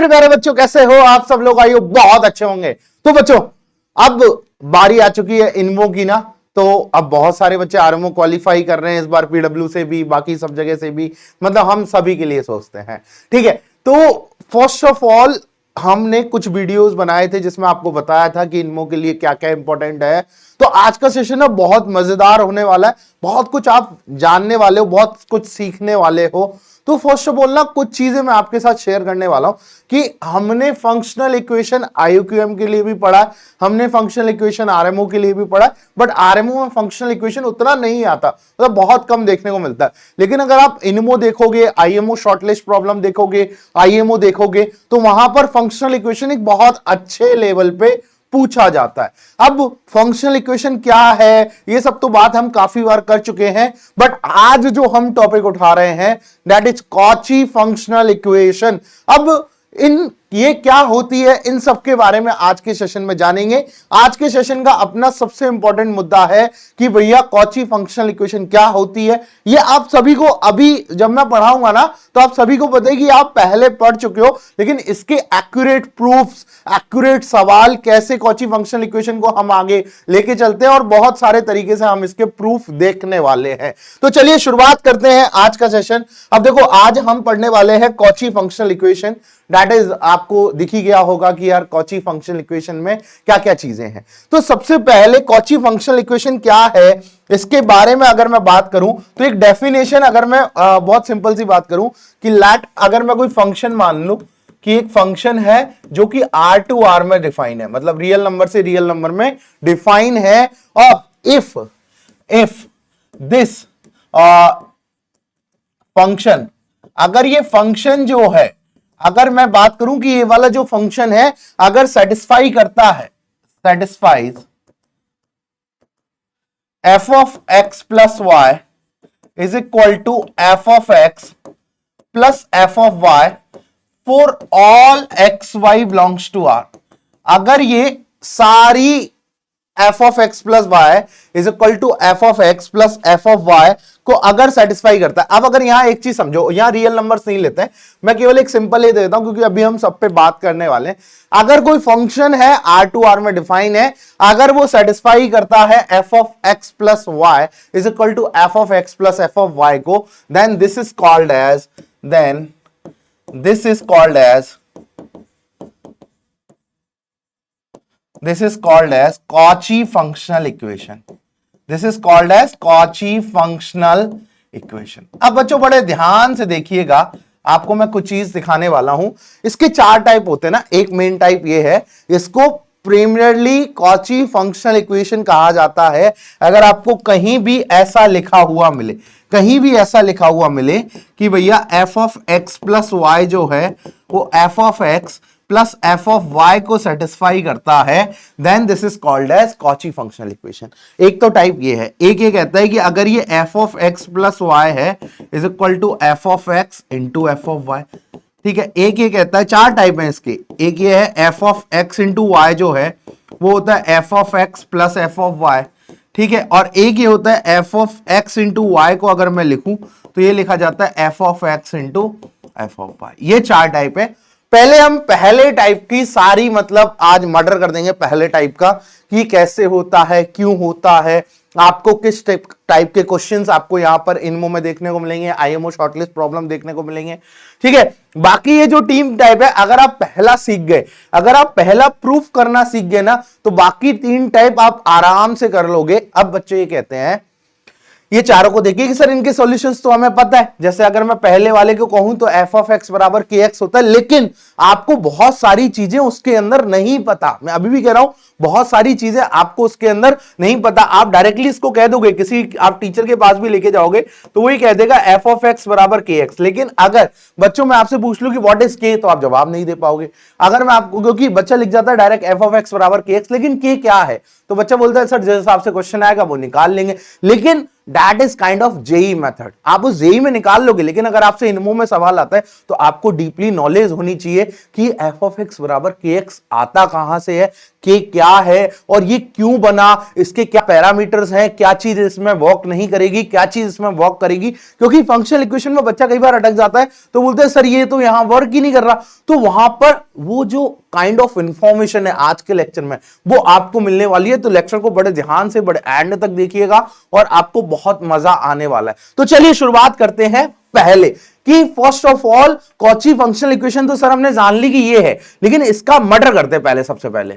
प्यारे बच्चों, कैसे हो आप सब लोग? आइए बहुत अच्छे होंगे। तो बच्चों, अब बारी आ चुकी है इनमो की ना। तो अब बहुत सारे बच्चे आरएमओ क्वालिफाई कर रहे हैं इस बार, पीडब्ल्यू से भी, बाकी सब जगह से भी, मतलब हम सभी के लिए सोचते हैं। ठीक है, तो फर्स्ट ऑफ ऑल हमने कुछ वीडियोस बनाए थे जिसमें आपको बताया था कि इनमो के लिए क्या क्या इंपॉर्टेंट है। तो आज का सेशन ना बहुत मजेदार होने वाला है, बहुत कुछ आप जानने वाले हो, बहुत कुछ सीखने वाले हो। तो फर्स्ट ऑफ ऑल ना कुछ चीजें मैं आपके साथ शेयर करने वाला हूं कि हमने फंक्शनल इक्वेशन आईयूक्यूएम के लिए भी पढ़ा, हमने फंक्शनल इक्वेशन आरएमओ के लिए भी पढ़ा, बट आरएमओ में फंक्शनल इक्वेशन उतना नहीं आता, मतलब बहुत कम देखने को मिलता है। लेकिन अगर आप इनमो देखोगे, आईएमओ शॉर्टलिस्ट प्रॉब्लम देखोगे, आईएमओ देखोगे, तो वहां पर फंक्शनल इक्वेशन एक बहुत अच्छे लेवल पे पूछा जाता है। अब फंक्शनल इक्वेशन क्या है, ये सब तो बात हम काफी बार कर चुके हैं, बट आज जो हम टॉपिक उठा रहे हैं that is Cauchy functional equation. अब ये क्या होती है, इन सब के बारे में आज के सेशन में जानेंगे। आज के सेशन का अपना सबसे इंपॉर्टेंट मुद्दा है कि भैया कॉची फंक्शनल इक्वेशन क्या होती है। ये आप सभी को अभी जब मैं पढ़ाऊंगा ना, तो आप सभी को पता है कि आप पहले पढ़ चुके हो, लेकिन इसके एक्यूरेट प्रूफ्स, एक्यूरेट सवाल कैसे कॉची फंक्शनल इक्वेशन को हम आगे लेके चलते हैं, और बहुत सारे तरीके से हम इसके प्रूफ देखने वाले हैं। तो चलिए शुरुआत करते हैं आज का सेशन। अब देखो, आज हम पढ़ने वाले हैं Cauchy functional equation. That is, आपको दिख ही गया होगा कि यार कॉची फंक्शनल इक्वेशन में क्या क्या चीजें हैं। तो सबसे पहले कॉची फंक्शनल इक्वेशन क्या है, इसके बारे में अगर मैं बात करूं तो एक डेफिनेशन, अगर मैं बहुत सिंपल सी बात करूं कि लेट, अगर मैं कोई फंक्शन मान लूं कि एक फंक्शन है जो कि R टू R में डिफाइन है, मतलब रियल नंबर से रियल नंबर में डिफाइन है, और इफ दिस फंक्शन, अगर ये फंक्शन जो है, अगर मैं बात करूं कि ये वाला जो फंक्शन है अगर सेटिस्फाई करता है, satisfies f of x plus y is equal to f of x plus f of y for all x y belongs to R। अगर ये सारी f of x plus y is equal to f of x plus f of y को अगर satisfy करता है। अब अगर यहां एक चीज समझो, यहां रियल नंबर्स नहीं लेते हैं, मैं केवल एक सिंपल ही देता हूं क्योंकि अभी हम सब पे बात करने वाले हैं। अगर कोई फंक्शन है R टू R में डिफाइन है, अगर वो सेटिस्फाई करता है f of x plus y is equal to f of x plus f of y को, then this is called as, this is called as Cauchy functional equation. This is called as Cauchy functional equation. अब बच्चों बड़े ध्यान से देखिएगा, आपको मैं कुछ चीज दिखाने वाला हूं। इसके चार टाइप होते हैं ना। एक मेन टाइप ये है, इसको प्रीमियरली कॉची फंक्शनल इक्वेशन कहा जाता है। अगर आपको कहीं भी ऐसा लिखा हुआ मिले, कहीं भी ऐसा लिखा हुआ मिले कि भैया f of x plus y जो है वो f of x plus f of y को सेटिस्फाई करता है, then this is called as Cauchy functional equation. एक तो टाइप ये है। एक ये कहता है कि अगर ये f of x plus y है is equal to f of x into f of y। ठीक है, एक ये कहता है, चार टाइप है इसके। एक ये है f of x into y जो है वो होता है f of x plus f of y। ठीक है, और एक ये होता है f of x into y को अगर मैं लिखूं तो ये लिखा जाता है f of x into f of y। ये चार टाइप है। पहले हम पहले टाइप की सारी, मतलब आज मर्डर कर देंगे पहले टाइप का कि कैसे होता है, क्यों होता है, आपको किस टाइप के क्वेश्चंस आपको यहां पर इनमो में देखने को मिलेंगे, आईएमओ शॉर्टलिस्ट प्रॉब्लम देखने को मिलेंगे। ठीक है, बाकी ये जो टीम टाइप है, अगर आप पहला सीख गए, अगर आप पहला प्रूफ करना सीख गए ना, तो बाकी तीन टाइप आप आराम से कर लोगे। अब बच्चे ये कहते हैं, ये चारों को देखिए कि सर इनके सॉल्यूशंस तो हमें पता है। जैसे अगर मैं पहले वाले को कहूं तो f ऑफ x बराबर kx होता है, लेकिन आपको बहुत सारी चीजें उसके अंदर नहीं पता। मैं अभी भी कह रहा हूं, बहुत सारी चीजें आपको उसके अंदर नहीं पता। आप डायरेक्टली इसको कह दोगे, किसी आप टीचर के पास भी लेके जाओगे तो वही कह देगा f ऑफ x बराबर kx। लेकिन अगर बच्चों मैं आपसे पूछ लूं कि व्हाट इज k, तो आप जवाब नहीं दे पाओगे। अगर मैं आपको, क्योंकि बच्चा लिख जाता है डायरेक्ट f ऑफ x बराबर kx, लेकिन k क्या है, तो बच्चा बोलता है सर जिस हिसाब से क्वेश्चन आएगा वो निकाल लेंगे। लेकिन that is kind of JEE method, आप उस जेई में निकाल लोगे। लेकिन अगर आपसे इनमो में सवाल आता है तो आपको डीपली नॉलेज होनी चाहिए कि f ऑफ x बराबर kx आता कहां से है, कि क्या है और ये क्यों बना, इसके क्या पैरामीटर्स हैं, क्या चीज इसमें वर्क नहीं करेगी, क्या चीज इसमें वर्क करेगी। क्योंकि फंक्शनल इक्वेशन में बच्चा कई बार अटक जाता है, तो बोलते हैं सर ये तो यहां वर्क ही नहीं कर रहा। तो वहां पर वो जो काइंड ऑफ इंफॉर्मेशन है आज के लेक्चर में वो आपको मिलने वाली है। तो लेक्चर को बड़े ध्यान से बड़े एंड तक देखिएगा और आपको बहुत मजा आने वाला है। तो चलिए शुरुआत करते हैं पहले कि first of all Cauchy functional equation तो सर हमने जान ली कि ये है, लेकिन इसका मर्डर करते हैं पहले। सबसे पहले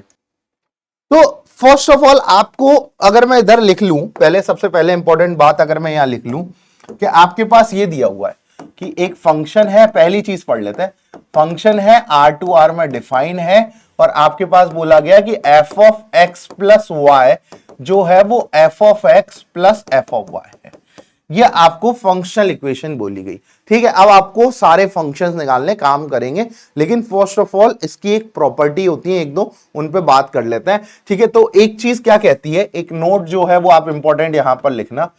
तो फर्स्ट ऑफ ऑल आपको अगर मैं इधर लिख लूं, पहले सबसे पहले इंपॉर्टेंट बात अगर मैं यहां लिख लूं कि आपके पास ये दिया हुआ है कि एक फंक्शन है, पहली चीज पढ़ लेते हैं, फंक्शन है R2R में डिफाइन है और आपके पास बोला गया कि f of x plus y जो है वो f of x plus f of y है। ये आपको फंक्शनल इक्वेशन बोली गई। ठीक है, अब आपको सारे फंक्शंस निकालने काम करेंगे, लेकिन फर्स्ट ऑफ ऑल इसकी एक प्रॉपर्टी होती है, एक दो उन पे बात कर लेते हैं। ठीक है, तो एक चीज क्या कहती है, एक नोट जो है वो आप इंपॉर्टेंट यहां पर लिखना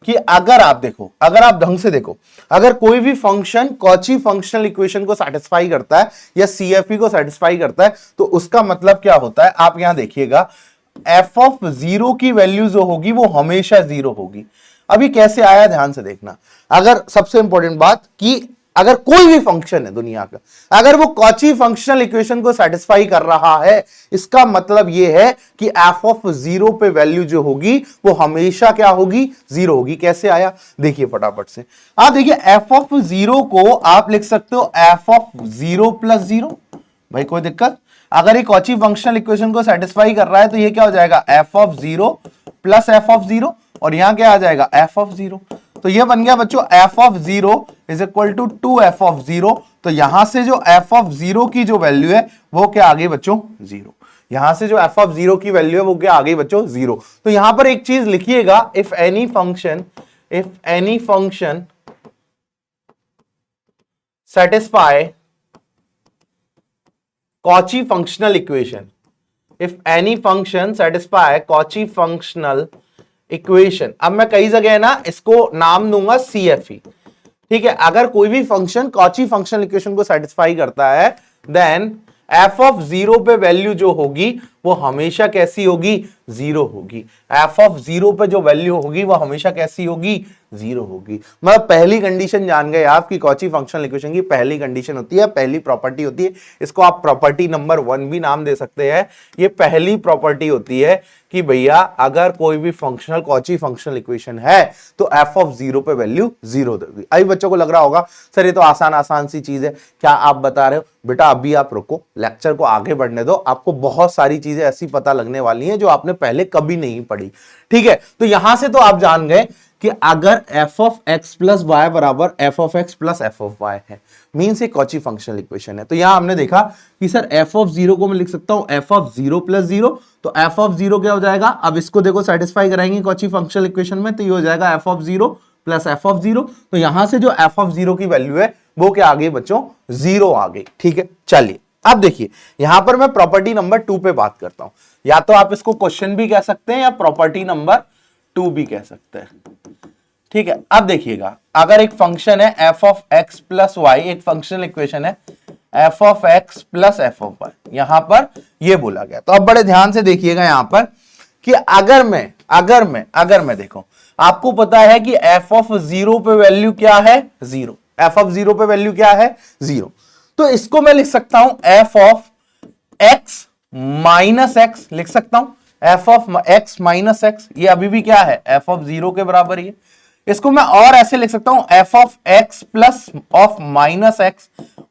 कि अगर आप देखो, अगर आप ढंग से देखो, अगर कोई भी फंक्शन कॉची फंक्शनल इक्वेशन को सेटिस्फाई करता है या CFE को सेटिस्फाई करता है तो उसका मतलब क्या होता है, आप यहां देखिएगा f ऑफ 0 की वैल्यू जो होगी वो हमेशा 0 होगी। अभी कैसे आया ध्यान से देखना। अगर सबसे इंपॉर्टेंट बात कि अगर कोई भी फंक्शन है दुनिया का, अगर वो कॉची फंक्शनल इक्वेशन को सेटिस्फाई कर रहा है, इसका मतलब यह है कि f ऑफ 0 पे वैल्यू जो होगी वो हमेशा क्या होगी, 0 होगी। कैसे आया देखिए फटाफट से। आप देखिए f ऑफ 0 को आप लिख सकते हो f ऑफ 0 प्लस 0। भाई कोई दिक्कत, अगर ये कॉची फंक्शनल इक्वेशन को सेटिस्फाई कर रहा है तो ये क्या हो जाएगा, f of 0 plus f of 0 और यहां क्या आ जाएगा, f ऑफ 0। तो ये बन गया बच्चों f of 0 is equal to 2f of 0। तो यहां से जो f ऑफ 0 की जो वैल्यू है वो क्या आ गई बच्चों, 0। यहां से जो f ऑफ 0 की वैल्यू है वो क्या आ गई बच्चों, 0। तो यहां पर एक चीज लिखिएगा, if any function satisfy Cauchy functional equation, if any function satisfy Cauchy functional equation. अब मैं कई जगह ना इसको नाम दूंगा CFE। ठीक है, अगर कोई भी फंक्शन कॉची फंक्शनल इक्वेशन को सेटिस्फाई करता है देन f ऑफ 0 पे वैल्यू जो होगी वो हमेशा कैसी होगी, 0 होगी। f ऑफ 0 पे जो वैल्यू होगी वो हमेशा कैसी होगी, 0 होगी। मतलब पहली कंडीशन जान गए आप कि कॉची फंक्शनल इक्वेशन की पहली कंडीशन होती है, पहली प्रॉपर्टी होती है, इसको आप प्रॉपर्टी नंबर 1 भी नाम दे सकते हैं। ये पहली प्रॉपर्टी होती है कि भैया अगर कोई भी फंक्शनल कॉची फंक्शनल इक्वेशन है तो f ऑफ 0 पे वैल्यू 0 देगी। अभी बच्चों को लग रहा होगा सर ये तो आसान सी चीज है, क्या आप बता रहे हो? बेटा अभी आप रुको, लेक्चर को आगे बढ़ने दो, आपको बहुत सारी चीजें ऐसी पता लगने वाली हैं जो आपने पहले कभी नहीं पढ़ी। ठीक है, तो यहां से तो आप जान गए कि अगर f of x plus y बराबर f of x plus f of y है, मीन्स ये कॉची फंक्शनल इक्वेशन है। तो यहां हमने देखा कि सर f ऑफ 0 को मैं लिख सकता हूं f ऑफ 0 प्लस 0। तो f ऑफ 0 क्या हो जाएगा, अब इसको देखो सेटिस्फाई कराएंगे कॉची फंक्शनल इक्वेशन में, तो ये हो जाएगा f of 0 plus f of 0। तो यहां से जो f ऑफ 0 की वैल्यू है वो क्या आ गई बच्चों, 0 आ गई। ठीक है, चलिए अब देखिए यहां पर मैं प्रॉपर्टी नंबर 2 पे बात करता हूं। या तो आप इसको क्वेश्चन भी कह सकते हैं या प्रॉपर्टी नंबर 2 भी कह सकते हैं। ठीक है, अब देखिएगा अगर एक फंक्शन है f of x plus y, एक फंक्शनल इक्वेशन है f of x plus f of y, यहां पर ये बोला गया। तो अब बड़े ध्यान से देखिएगा यहां पर कि अगर मैं देखो, आपको पता है कि f ऑफ 0 पे वैल्यू क्या है, 0। f ऑफ 0 पे वैल्यू क्या है, 0। तो इसको मैं लिख सकता हूं f of x minus x लिख सकता हूं, f of x minus x, ये अभी भी क्या है, f ऑफ 0 के बराबर ही है। इसको मैं और ऐसे लिख सकता हूं f of x plus of minus x,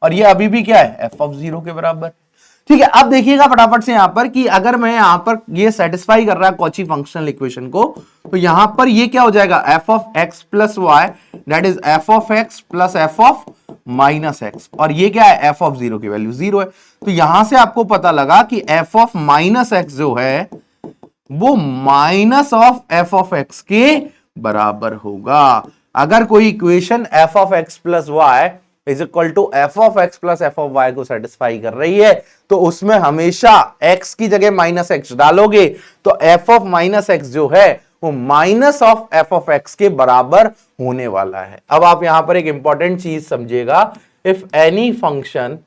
और ये अभी भी क्या है, f ऑफ 0 के बराबर। ठीक है, अब देखिएगा फटाफट से यहां पर कि अगर मैं यहां पर ये सेटिस्फाई कर रहा है कॉची फंक्शनल इक्वेशन को, तो यहां पर ये क्या हो जाएगा, f of x plus y that is f of x plus f of minus x, और ये क्या है, f ऑफ 0 की वैल्यू 0 है। तो यहां से आपको पता लगा कि f ऑफ माइनस x जो है वो minus of f of x के बराबर होगा। अगर कोई equation f of x plus y is equal to f of x plus f of y को सेटिस्फाई कर रही है तो उसमें हमेशा x की जगह माइनस x डालोगे तो f ऑफ माइनस x जो है वो minus of f of x के बराबर होने वाला है। अब आप यहां पर एक इंपॉर्टेंट चीज समझिएगा, इफ एनी फंक्शन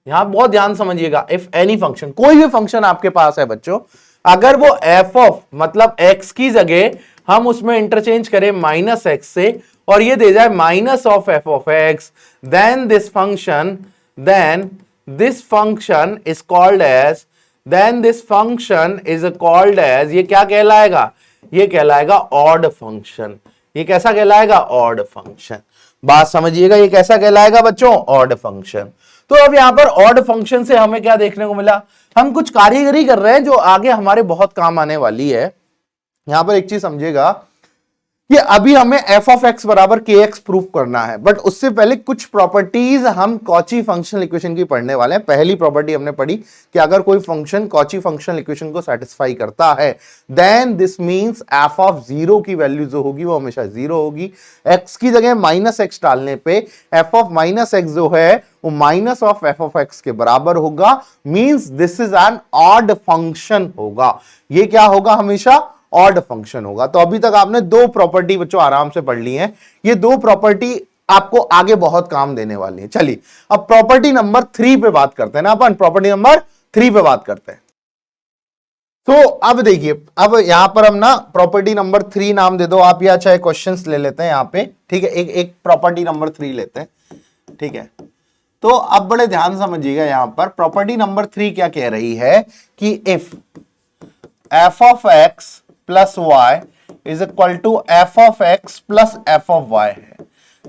यहां बहुत ध्यान समझिएगा, इफ एनी फंक्शन, कोई भी फंक्शन आपके पास है बच्चों, अगर वो एफ ऑफ मतलब एक्स की जगह हम उसमें इंटरचेंज करें माइनस एक्स से और ये दे जाए minus of f of x, then this function is called as ये क्या कहलाएगा, ये कहलाएगा ऑड फंक्शन। ये कैसा कहलाएगा, ऑड फंक्शन। बात समझिएगा, ये कैसा कहलाएगा बच्चों, ऑड फंक्शन। तो अब यहां पर ऑड फंक्शन से हमें क्या देखने को मिला, हम कुछ कारीगरी कर रहे हैं जो आगे हमारे बहुत काम आने वाली है। यहां पर एक चीज समझिएगा कि अभी हमें f ऑफ x बराबर kx प्रूफ करना है, बट उससे पहले कुछ प्रॉपर्टीज हम कॉची फंक्शनल इक्वेशन की पढ़ने वाले हैं। पहली प्रॉपर्टी हमने पढ़ी कि अगर कोई फंक्शन कॉची फंक्शनल इक्वेशन को सेटिस्फाई करता है, then this means f of 0 की वैल्यू जो होगी वो हमेशा 0 होगी। x की जगह माइनस एक्स डालने पे f ऑफ माइनस एक्स जो है वो minus of f of x के बराबर होगा, means this is an odd function होगा। ये क्या होगा, हमेशा ऑड फंक्शन होगा। तो अभी तक आपने दो प्रॉपर्टी बच्चों आराम से पढ़ ली हैं। ये दो प्रॉपर्टी आपको आगे बहुत काम देने वाली है। चलिए अब प्रॉपर्टी नंबर 3 पे बात करते हैं ना, अपन प्रॉपर्टी नंबर 3 पे बात करते हैं। तो अब देखिए, अब यहां पर हम ना प्रॉपर्टी नंबर 3 नाम दे दो आप, या चाहे क्वेश्चंस ले लेते हैं यहां पे, ठीक है। एक प्रॉपर्टी नंबर 3 लेते हैं, ठीक है। तो अब बड़े ध्यान समझिएगा, यहां पर प्रॉपर्टी नंबर 3 क्या कह रही है कि if f of x plus y is equal to f of x plus f of y है,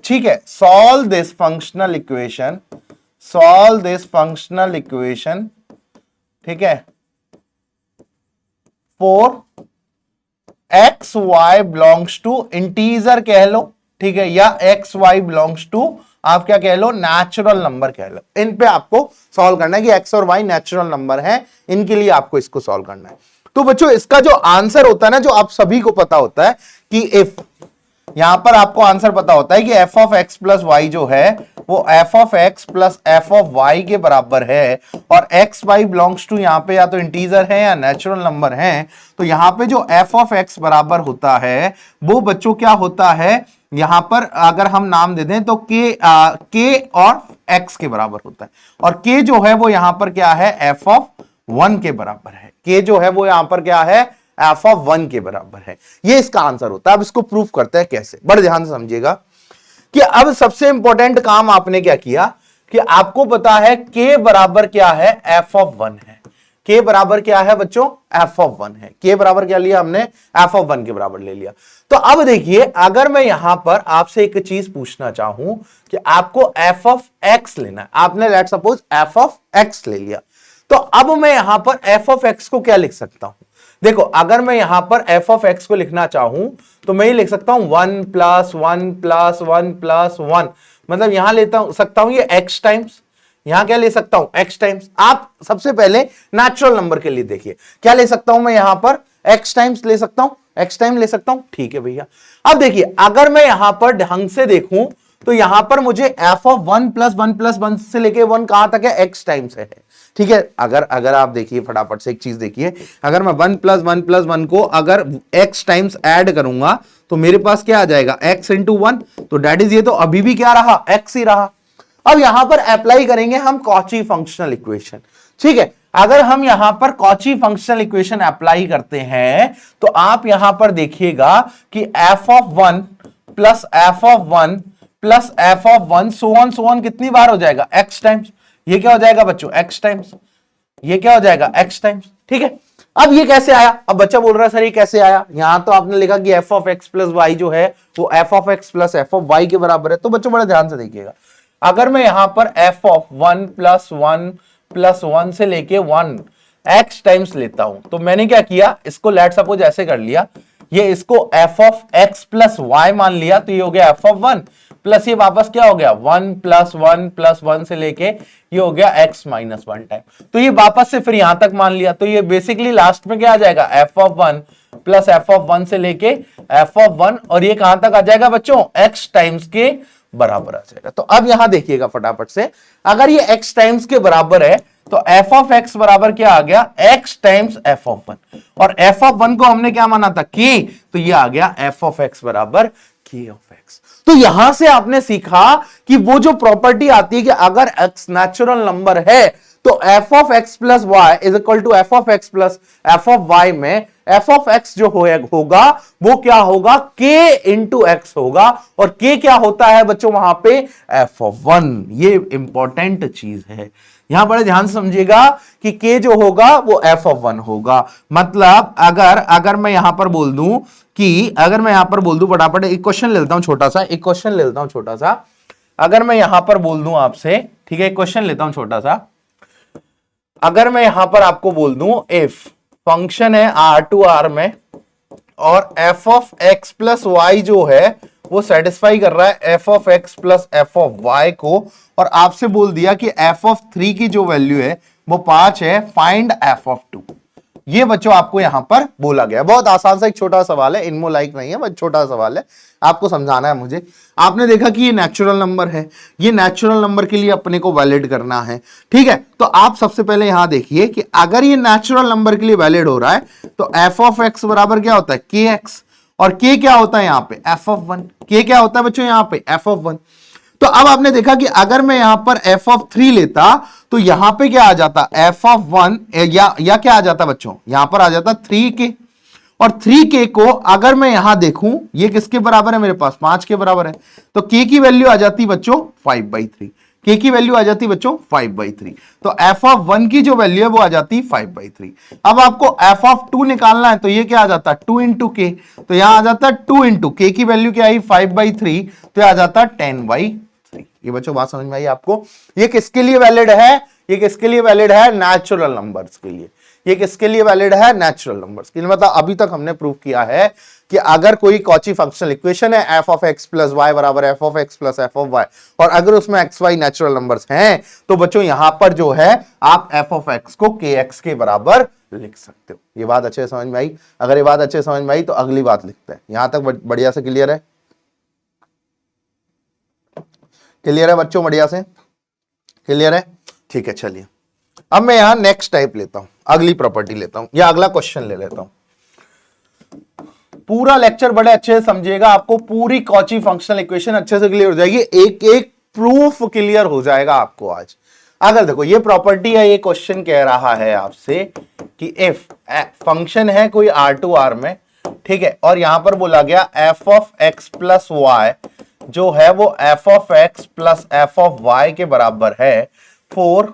ठीक है। सॉल्व दिस फंक्शनल इक्वेशन, ठीक है, for x y belongs to integer कह लो, ठीक है, या एक्स वाई बिलोंग्स टू आप क्या कह लो, नेचुरल नंबर कह लो। इन पे आपको सॉल्व करना है कि एक्स और वाई नेचुरल नंबर है, इनके लिए आपको इसको सॉल्व करना है। तो बच्चों इसका जो आंसर होता है ना, जो आप सभी को पता होता है कि इफ, यहां पर आपको आंसर पता होता है कि f of x plus y जो है वो f of x plus f of y के बराबर है, और एक्स वाई बिलोंग्स टू यहां पे या तो इंटीजर है या नेचुरल नंबर है। तो यहां पे जो एफ ऑफ एक्स बराबर होता है वो बच्चों क्या होता है, यहां पर अगर हम नाम दे दें तो के और एक्स के बराबर होता है, और के जो है वो यहां पर क्या है, एफ ऑफ 1 के बराबर है। के जो है वो यहां पर क्या है, एफ ऑफ 1 के बराबर है। ये इसका आंसर होता है। अब इसको प्रूफ करते हैं कैसे, बड़े ध्यान से समझिएगा कि अब सबसे इंपॉर्टेंट काम आपने क्या किया कि आपको पता है के बराबर क्या है, एफ ऑफ 1 है। के बराबर क्या है बच्चों, एफ ऑफ 1 है। के बराबर क्या लिया हमने, एफ ऑफ 1 के बराबर ले लिया। तो अब देखिए, अगर मैं यहां पर आपसे एक चीज पूछना चाहूं कि आपको एफ ऑफ एक्स लेना है, आपने let suppose F of x ले लिया, तो अब मैं यहां पर एफ ऑफ एक्स को क्या लिख सकता हूं, देखो अगर मैं यहां पर एफ ऑफ एक्स को लिखना चाहूं तो मैं ये लिख सकता हूं 1 प्लस 1 प्लस 1 प्लस 1, मतलब यहां लेता हूं सकता हूं ये x टाइम्स, यहां क्या ले सकता हूं x टाइम्स। आप सबसे पहले नेचुरल नंबर के लिए देखिए क्या ले सकता हूं मैं यहां पर x टाइम्स ले सकता हूं, x टाइम ले सकता हूं, ठीक है भैया। अब देखिए अगर मैं यहां पर ढंग से देखूं तो यहां पर मुझे एफ ऑफ 1 प्लस 1 प्लस 1 से लेके 1 कहां तक है, x टाइम्स है, ठीक है। अगर आप देखिए फटाफट से एक चीज देखिए, अगर मैं 1 प्लस 1 प्लस 1 को अगर x टाइम्स ऐड करूंगा तो मेरे पास क्या आ जाएगा, x इंटू 1, तो डेट इज ये तो अभी भी क्या रहा, x ही रहा। अब यहां पर अप्लाई करेंगे हम कॉची फंक्शनल इक्वेशन, ठीक है। अगर हम यहां पर कॉची फंक्शनल इक्वेशन अप्लाई करते हैं तो आप यहां पर देखिएगा कि f of 1 plus f of 1 plus f of 1 so on कितनी बार हो जाएगा, x टाइम्स। ये क्या हो जाएगा बच्चों, x टाइम्स, ये क्या हो जाएगा, x टाइम्स, ठीक है। अब ये कैसे आया, अब बच्चा बोल रहा है सर ये कैसे आया, यहां तो आपने लिखा कि f of x plus y जो है वो f of x plus f of y के बराबर है। तो बच्चों बड़े ध्यान से देखिएगा, अगर मैं यहां पर एफ ऑफ 1 प्लस 1 से लेके 1 x टाइम्स लेता हूं, तो मैंने क्या किया, इसको लेट सपोज ऐसे कर लिया, ये इसको f of x plus y मान लिया, तो ये हो गया एफ ऑफ 1 प्लस ये वापस क्या हो गया 1 प्लस 1 से लेके ये हो गया x माइनस 1 टाइम, तो ये वापस से फिर यहां तक मान लिया, तो ये बेसिकली लास्ट में क्या आ जाएगा, f of 1 plus f of 1 से लेके एफ ऑफ 1, और ये कहां तक आ जाएगा बच्चों, x टाइम्स के बराबर आ जाएगा। तो अब यहां देखिएगा फटाफट से, अगर ये x टाइम्स के बराबर है तो एफ ऑफ एक्स बराबर क्या आ गया, x टाइम्स एफ ऑफ 1, और एफ ऑफ 1 को हमने क्या माना था, k, तो ये आ गया एफ ऑफ एक्स बराबर k ऑफ एक्स। तो यहां से आपने सीखा कि वो जो प्रॉपर्टी आती है कि अगर x नेचुरल नंबर है तो f of x plus y is equal to f of x plus f of y में f ऑफ x जो होगा वो क्या होगा k इंटू एक्स होगा, और k क्या होता है बच्चों वहां पे f ऑफ 1। ये इंपॉर्टेंट चीज है, यहां बड़े ध्यान से समझिएगा कि k जो होगा वो f ऑफ 1 होगा। मतलब अगर मैं यहां पर बोल दूं कि अगर मैं यहां पर बोल दूं फटाफट एक क्वेश्चन ले लेता हूं छोटा सा, एक क्वेश्चन ले लेता हूं छोटा सा। अगर मैं यहां पर बोल दूं आपसे, ठीक है, एक क्वेश्चन लेता हूं छोटा सा। अगर मैं यहां पर आपको बोल दूं इफ फंक्शन है R2R में और f of x plus y जो है वो सेटिस्फाई कर रहा है f of x plus f of y को, और आपसे बोल दिया कि f ऑफ 3 की जो वैल्यू है वो 5 है, फाइंड f ऑफ 2। ये बच्चों आपको यहां पर बोला गया। बहुत आसान सा एक छोटा सवाल है, इनमो लाइक नहीं है, बस छोटा सवाल है, आपको समझाना है मुझे। आपने देखा कि ये नेचुरल नंबर है, ये नेचुरल नंबर के लिए अपने को वैलिड करना है, ठीक है। तो आप सबसे पहले यहां देखिए कि अगर ये नेचुरल नंबर के लिए वैलिड हो रहा है तो f ऑफ x बराबर क्या होता है kx, और k क्या होता है यहां पे f ऑफ 1। k क्या होता है बच्चों यहां पे f ऑफ 1। तो अब आपने देखा कि अगर मैं यहां पर f ऑफ 3 लेता तो यहां पे क्या आ जाता f ऑफ 1 या क्या आ जाता बच्चों, यहां पर आ जाता 3k, और 3k को अगर मैं यहां देखूं ये किसके बराबर है मेरे पास 5 के बराबर है, तो k की वैल्यू आ जाती बच्चों 5/3, k की वैल्यू आ जाती बच्चों 5/3। तो f ऑफ 1 की जो वैल्यू है वो आ जाती 5/3। अब आपको f ऑफ 2 निकालना है तो ये क्या आ जाता 2 इंटू k, तो यहां आ जाता 2 इंटू k की वैल्यू क्या आई 5/3, तो आ जाता 10/3। ये बच्चों बात समझ में आई आपको। ये किसके लिए वैलिड है, ये किसके लिए वैलिड है नेचुरल नंबर्स के लिए। ये किसके लिए वैलिड है नेचुरल नंबर्स के लिए। मतलब अभी तक हमने प्रूव किया है कि अगर कोई कॉची फंक्शनल इक्वेशन है f of x plus y बराबर f of x plus f of y, और अगर उसमें x y नेचुरल नंबर्स हैं तो बच्चों यहां पर जो है आप f ऑफ x को kx के बराबर लिख सकते हो। ये बात अच्छे से समझ में आई। अगर ये बात अच्छे से समझ में आई तो अगली बात लिखते हैं। यहां तक बढ़िया से क्लियर है, क्लियर है बच्चों, बढ़िया से क्लियर है, ठीक है। चलिए अब मैं यहां नेक्स्ट टाइप लेता हूं, अगली प्रॉपर्टी लेता हूं या अगला क्वेश्चन ले लेता हूं। पूरा लेक्चर बड़े अच्छे से समझिएगा, आपको पूरी कॉची फंक्शनल इक्वेशन अच्छे से क्लियर हो जाएगी, एक एक प्रूफ क्लियर हो जाएगा आपको आज। अगर देखो ये प्रॉपर्टी है, ये क्वेश्चन कह रहा है आपसे कि इफ फंक्शन है कोई R2R में, ठीक है, और यहां पर बोला गया f of x plus y जो है वो f of x plus f of y के बराबर है for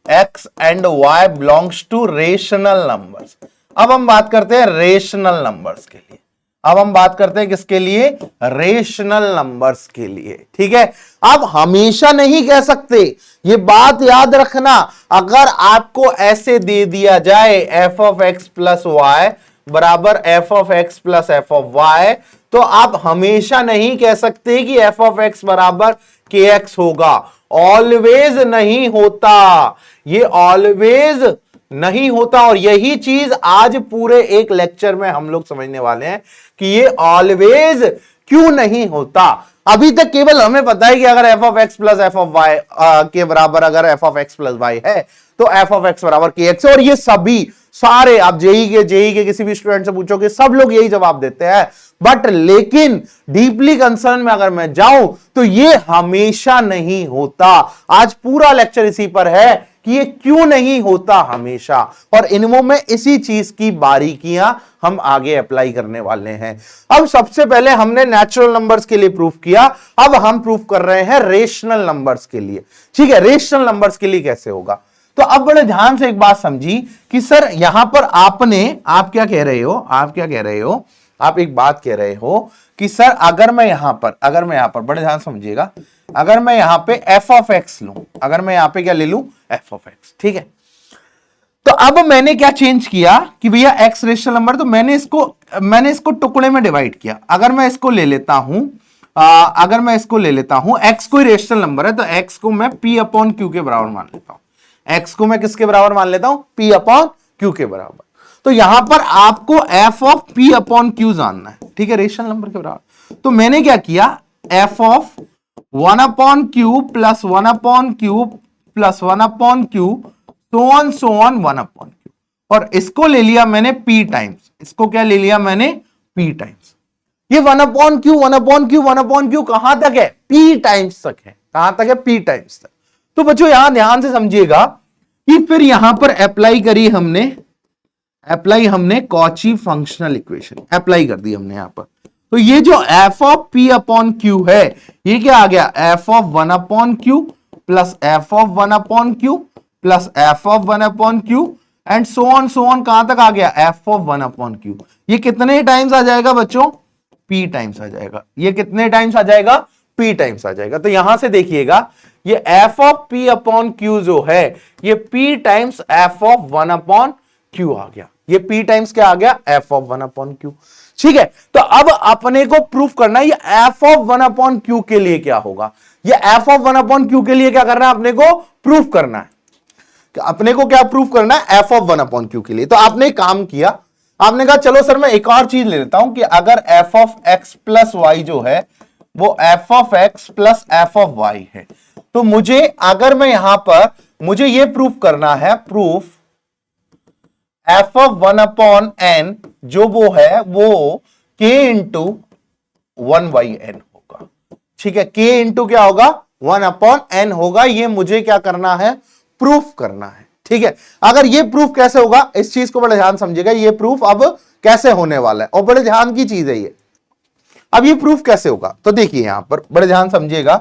x and y belongs to rational numbers. अब हम बात करते हैं रेशनल नंबर्स के लिए। अब हम बात करते हैं किसके लिए, रेशनल नंबर्स के लिए, ठीक है। अब हमेशा नहीं कह सकते, ये बात याद रखना। अगर आपको ऐसे दे दिया जाए f of x plus y बराबर f of x plus f of y, तो आप हमेशा नहीं कह सकते कि f ऑफ x बराबर kx होगा। ऑलवेज नहीं होता, ये ऑलवेज नहीं होता, और यही चीज आज पूरे एक लेक्चर में हम लोग समझने वाले हैं कि ये ऑलवेज क्यों नहीं होता। अभी तक केवल हमें पता है कि अगर f of x plus f of y के बराबर अगर f of x plus y है तो f ऑफ x बराबर kx, और ये सभी सारे आप जेई के किसी भी स्टूडेंट से पूछोगे सब लोग यही जवाब देते हैं। बट लेकिन डीपली कंसर्न में अगर मैं जाऊं तो ये हमेशा नहीं होता। आज पूरा लेक्चर इसी पर है कि ये क्यों नहीं होता हमेशा, और इनमें में इसी चीज की बारीकियां हम आगे अप्लाई करने वाले हैं। अब सबसे पहले हमने नेचुरल नंबर्स के लिए प्रूफ किया, अब हम प्रूफ कर रहे हैं रेशनल नंबर्स के लिए, ठीक है। रेशनल नंबर्स के लिए कैसे होगा, तो अब बड़े ध्यान से एक बात समझी कि सर यहां पर आप क्या कह रहे हो, आप एक बात कह रहे हो कि सर अगर मैं यहां पर बड़े ध्यान समझिएगा, अगर मैं यहां पे f ऑफ x लूं, अगर मैं यहां पे क्या ले लूं f ऑफ x, ठीक है। तो अब मैंने क्या चेंज किया कि भैया x रेशनल नंबर, तो मैंने इसको टुकड़े में डिवाइड किया। अगर मैं इसको ले लेता हूं x कोई रेशनल नंबर है तो x को मैं p अपॉन q के बराबर मान लेता हूं। x को मैं किसके बराबर मान लेता हूं, p अपॉन q के बराबर। तो यहां पर आपको f of p upon q जानना है, ठीक है, रेशनल नंबर के बराबर। तो मैंने क्या किया, f of 1 upon q plus 1 upon q plus 1 upon q so on 1 upon q, और इसको ले लिया मैंने p टाइम्स, इसको क्या ले लिया मैंने p टाइम्स। ये 1/q कहां तक है? p टाइम्स तक है। कहां तक है? p टाइम्स तक। तो बच्चों यहां ध्यान से समझिएगा कि फिर यहां पर अप्लाई हमने कॉची फंक्शनल इक्वेशन अप्लाई कर दी हमने यहां पर। तो ये जो f of p upon q है, ये क्या आ गया? f of 1/q plus f of 1/q plus f of 1/q and so on कहां तक आ गया? f of 1/q। ये कितने टाइम्स आ जाएगा बच्चों? p टाइम्स आ जाएगा। ये कितने टाइम्स आ जाएगा? p टाइम्स आ जाएगा। तो यहां से देखिएगा ये f of p upon q जो है ये p times f of 1/q आ गया। ये p टाइम्स क्या आ गया? f of 1/q। ठीक है, तो अब अपने को प्रूफ करना है ये f ऑफ 1/q के लिए क्या होगा। ये f ऑफ 1/q के लिए क्या करना है? अपने को प्रूफ करना है। अपने को क्या प्रूफ करना है? f ऑफ 1/q के लिए। तो आपने एक काम किया, आपने कहा चलो सर मैं एक और चीज ले लेता हूं कि अगर f of x plus y जो है वो f of x plus f of y है, तो मुझे अगर मैं यहां पर मुझे ये प्रूफ करना है, प्रूफ f ऑफ 1/n जो वो है वो k इंटू 1/n होगा। ठीक है, k इंटू क्या होगा? 1/n होगा। ये मुझे क्या करना है? प्रूफ करना है। ठीक है, अगर ये प्रूफ कैसे होगा, इस चीज को बड़े ध्यान समझिएगा। ये प्रूफ अब कैसे होने वाला है और बड़े ध्यान की चीज है ये। अब ये प्रूफ कैसे होगा, तो देखिए यहां पर बड़े ध्यान समझिएगा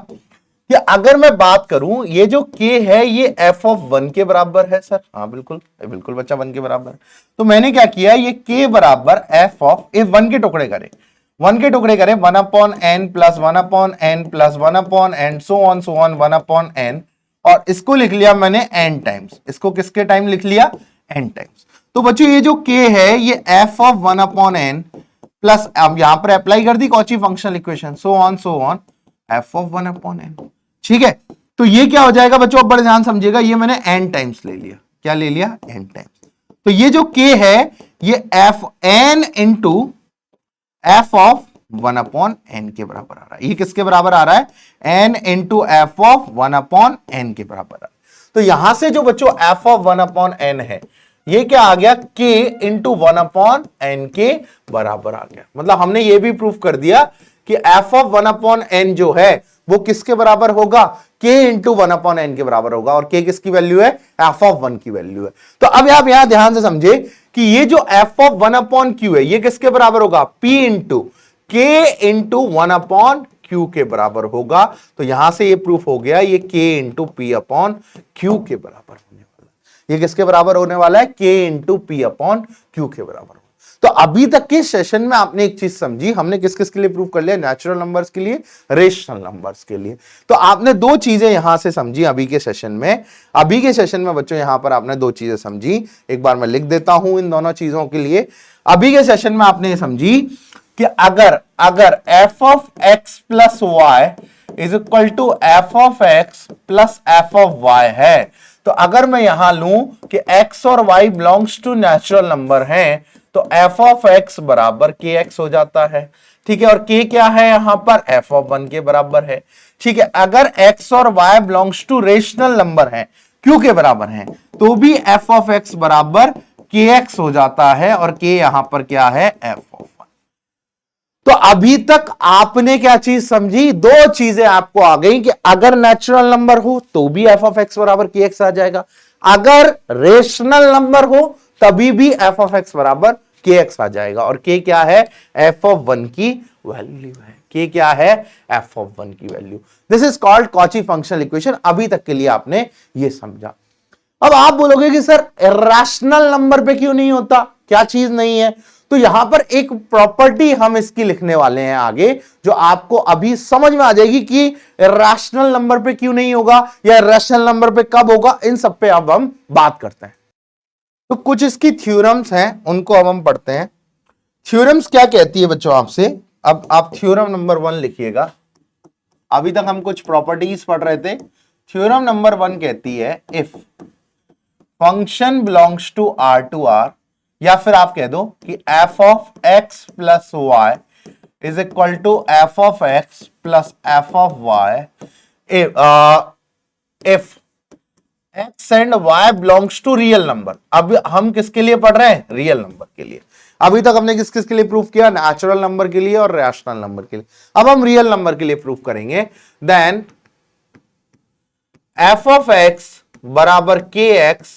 कि अगर मैं बात करूं ये जो k है ये f ऑफ 1 के बराबर है सर। हाँ बिल्कुल बिल्कुल बच्चा 1 के बराबर है। तो मैंने क्या किया, ये k बराबर f ऑफ 1 के टुकड़े करे 1/n plus 1/n plus 1/n so on 1/n और इसको लिख लिया मैंने n टाइम्स। इसको किसके टाइम लिख लिया? n times. तो बच्चों ये जो k है ये f ऑफ 1/n प्लस अब यहां पर अप्लाई कर दी Cauchy functional equation so on f of 1/n। ठीक है, तो ये क्या हो जाएगा बच्चों? अब बड़े ध्यान समझिएगा, ये मैंने n टाइम्स ले लिया। क्या ले लिया? n times. तो ये जो k है ये f n into f of 1/n के बराबर आ रहा है। ये किसके बराबर आ रहा है? n into f of 1/n के बराबर आ रहा है। तो यहां से जो बच्चों f ऑफ 1/n है ये क्या आ गया? k इंटू 1/n के बराबर आ गया। मतलब हमने ये भी प्रूफ कर दिया कि f ऑफ 1/n जो है वो किसके बराबर होगा? k इंटू 1/n के बराबर होगा। और k किसकी वैल्यू है? f ऑफ 1 की वैल्यू है। तो अब आप यहां ध्यान से समझे कि ये जो f ऑफ 1/q है ये किसके बराबर होगा? p into k into 1/q के बराबर होगा। तो यहां से ये प्रूफ हो गया ये k into p upon q के बराबर होने वाला है। ये किसके बराबर होने वाला है? k into p upon q के बराबर। तो अभी तक के सेशन में आपने एक चीज समझी, हमने किस किस के लिए प्रूव कर लिया? नेचुरल नंबर्स के लिए, रेशनल नंबर्स के लिए। तो आपने दो चीजें यहां से समझी अभी के सेशन में। अभी के सेशन में बच्चों यहां पर आपने दो चीजें समझी। एक बार मैं लिख देता हूं इन दोनों चीजों के लिए। अभी के सेशन में आपने ये समझी कि अगर f of x plus y is equal to f of x plus f of y है, तो अगर मैं यहां लूं कि x और y belongs to natural number हैं तो f ऑफ x बराबर kx हो जाता है। ठीक है, और k क्या है? यहां पर f ऑफ 1 के बराबर है। ठीक है, अगर x और y belongs to rational number है, q के बराबर है, तो भी f ऑफ x बराबर kx हो जाता है और k यहां पर क्या है? f of 1। तो अभी तक आपने क्या चीज समझी? दो चीजें आपको आ गई कि अगर नेचुरल नंबर हो तो भी f ऑफ x बराबर kx आ जाएगा, अगर रेशनल नंबर हो तभी भी f ऑफ x बराबर kx आ जाएगा। और k क्या है? f ऑफ 1 की वैल्यू है। k क्या है? f ऑफ 1 की value. This is called Cauchy functional equation. अभी तक के लिए आपने ये समझा। अब आप बोलोगे कि सर इरेशनल नंबर पे क्यों नहीं होता? क्या चीज नहीं है? तो यहां पर एक प्रॉपर्टी हम इसकी लिखने वाले हैं आगे, जो आपको अभी समझ में आ जाएगी कि इरेशनल नंबर पे क्यों नहीं होगा या इरेशनल नंबर पे कब होगा। इन सब पे अब हम बात करते हैं। तो कुछ इसकी थ्योरम्स हैं, उनको अब हम पढ़ते हैं। थ्योरम्स क्या कहती है बच्चों आपसे? अब आप थ्योरम नंबर 1 लिखिएगा। अभी तक हम कुछ प्रॉपर्टीज पढ़ रहे थे। थ्योरम नंबर 1 कहती है if function belongs to R to R, या फिर आप कह दो कि f of x plus y is equal to f of x plus f of y if x and y belongs to real number. अब हम किसके लिए पढ़ रहे हैं? रियल नंबर के लिए। अभी तक हमने किस किस के लिए प्रूफ किया? नेचुरल नंबर के लिए और रैशनल नंबर के लिए। अब हम रियल नंबर के लिए प्रूफ करेंगे। देन एफ ऑफ एक्स बराबर के एक्स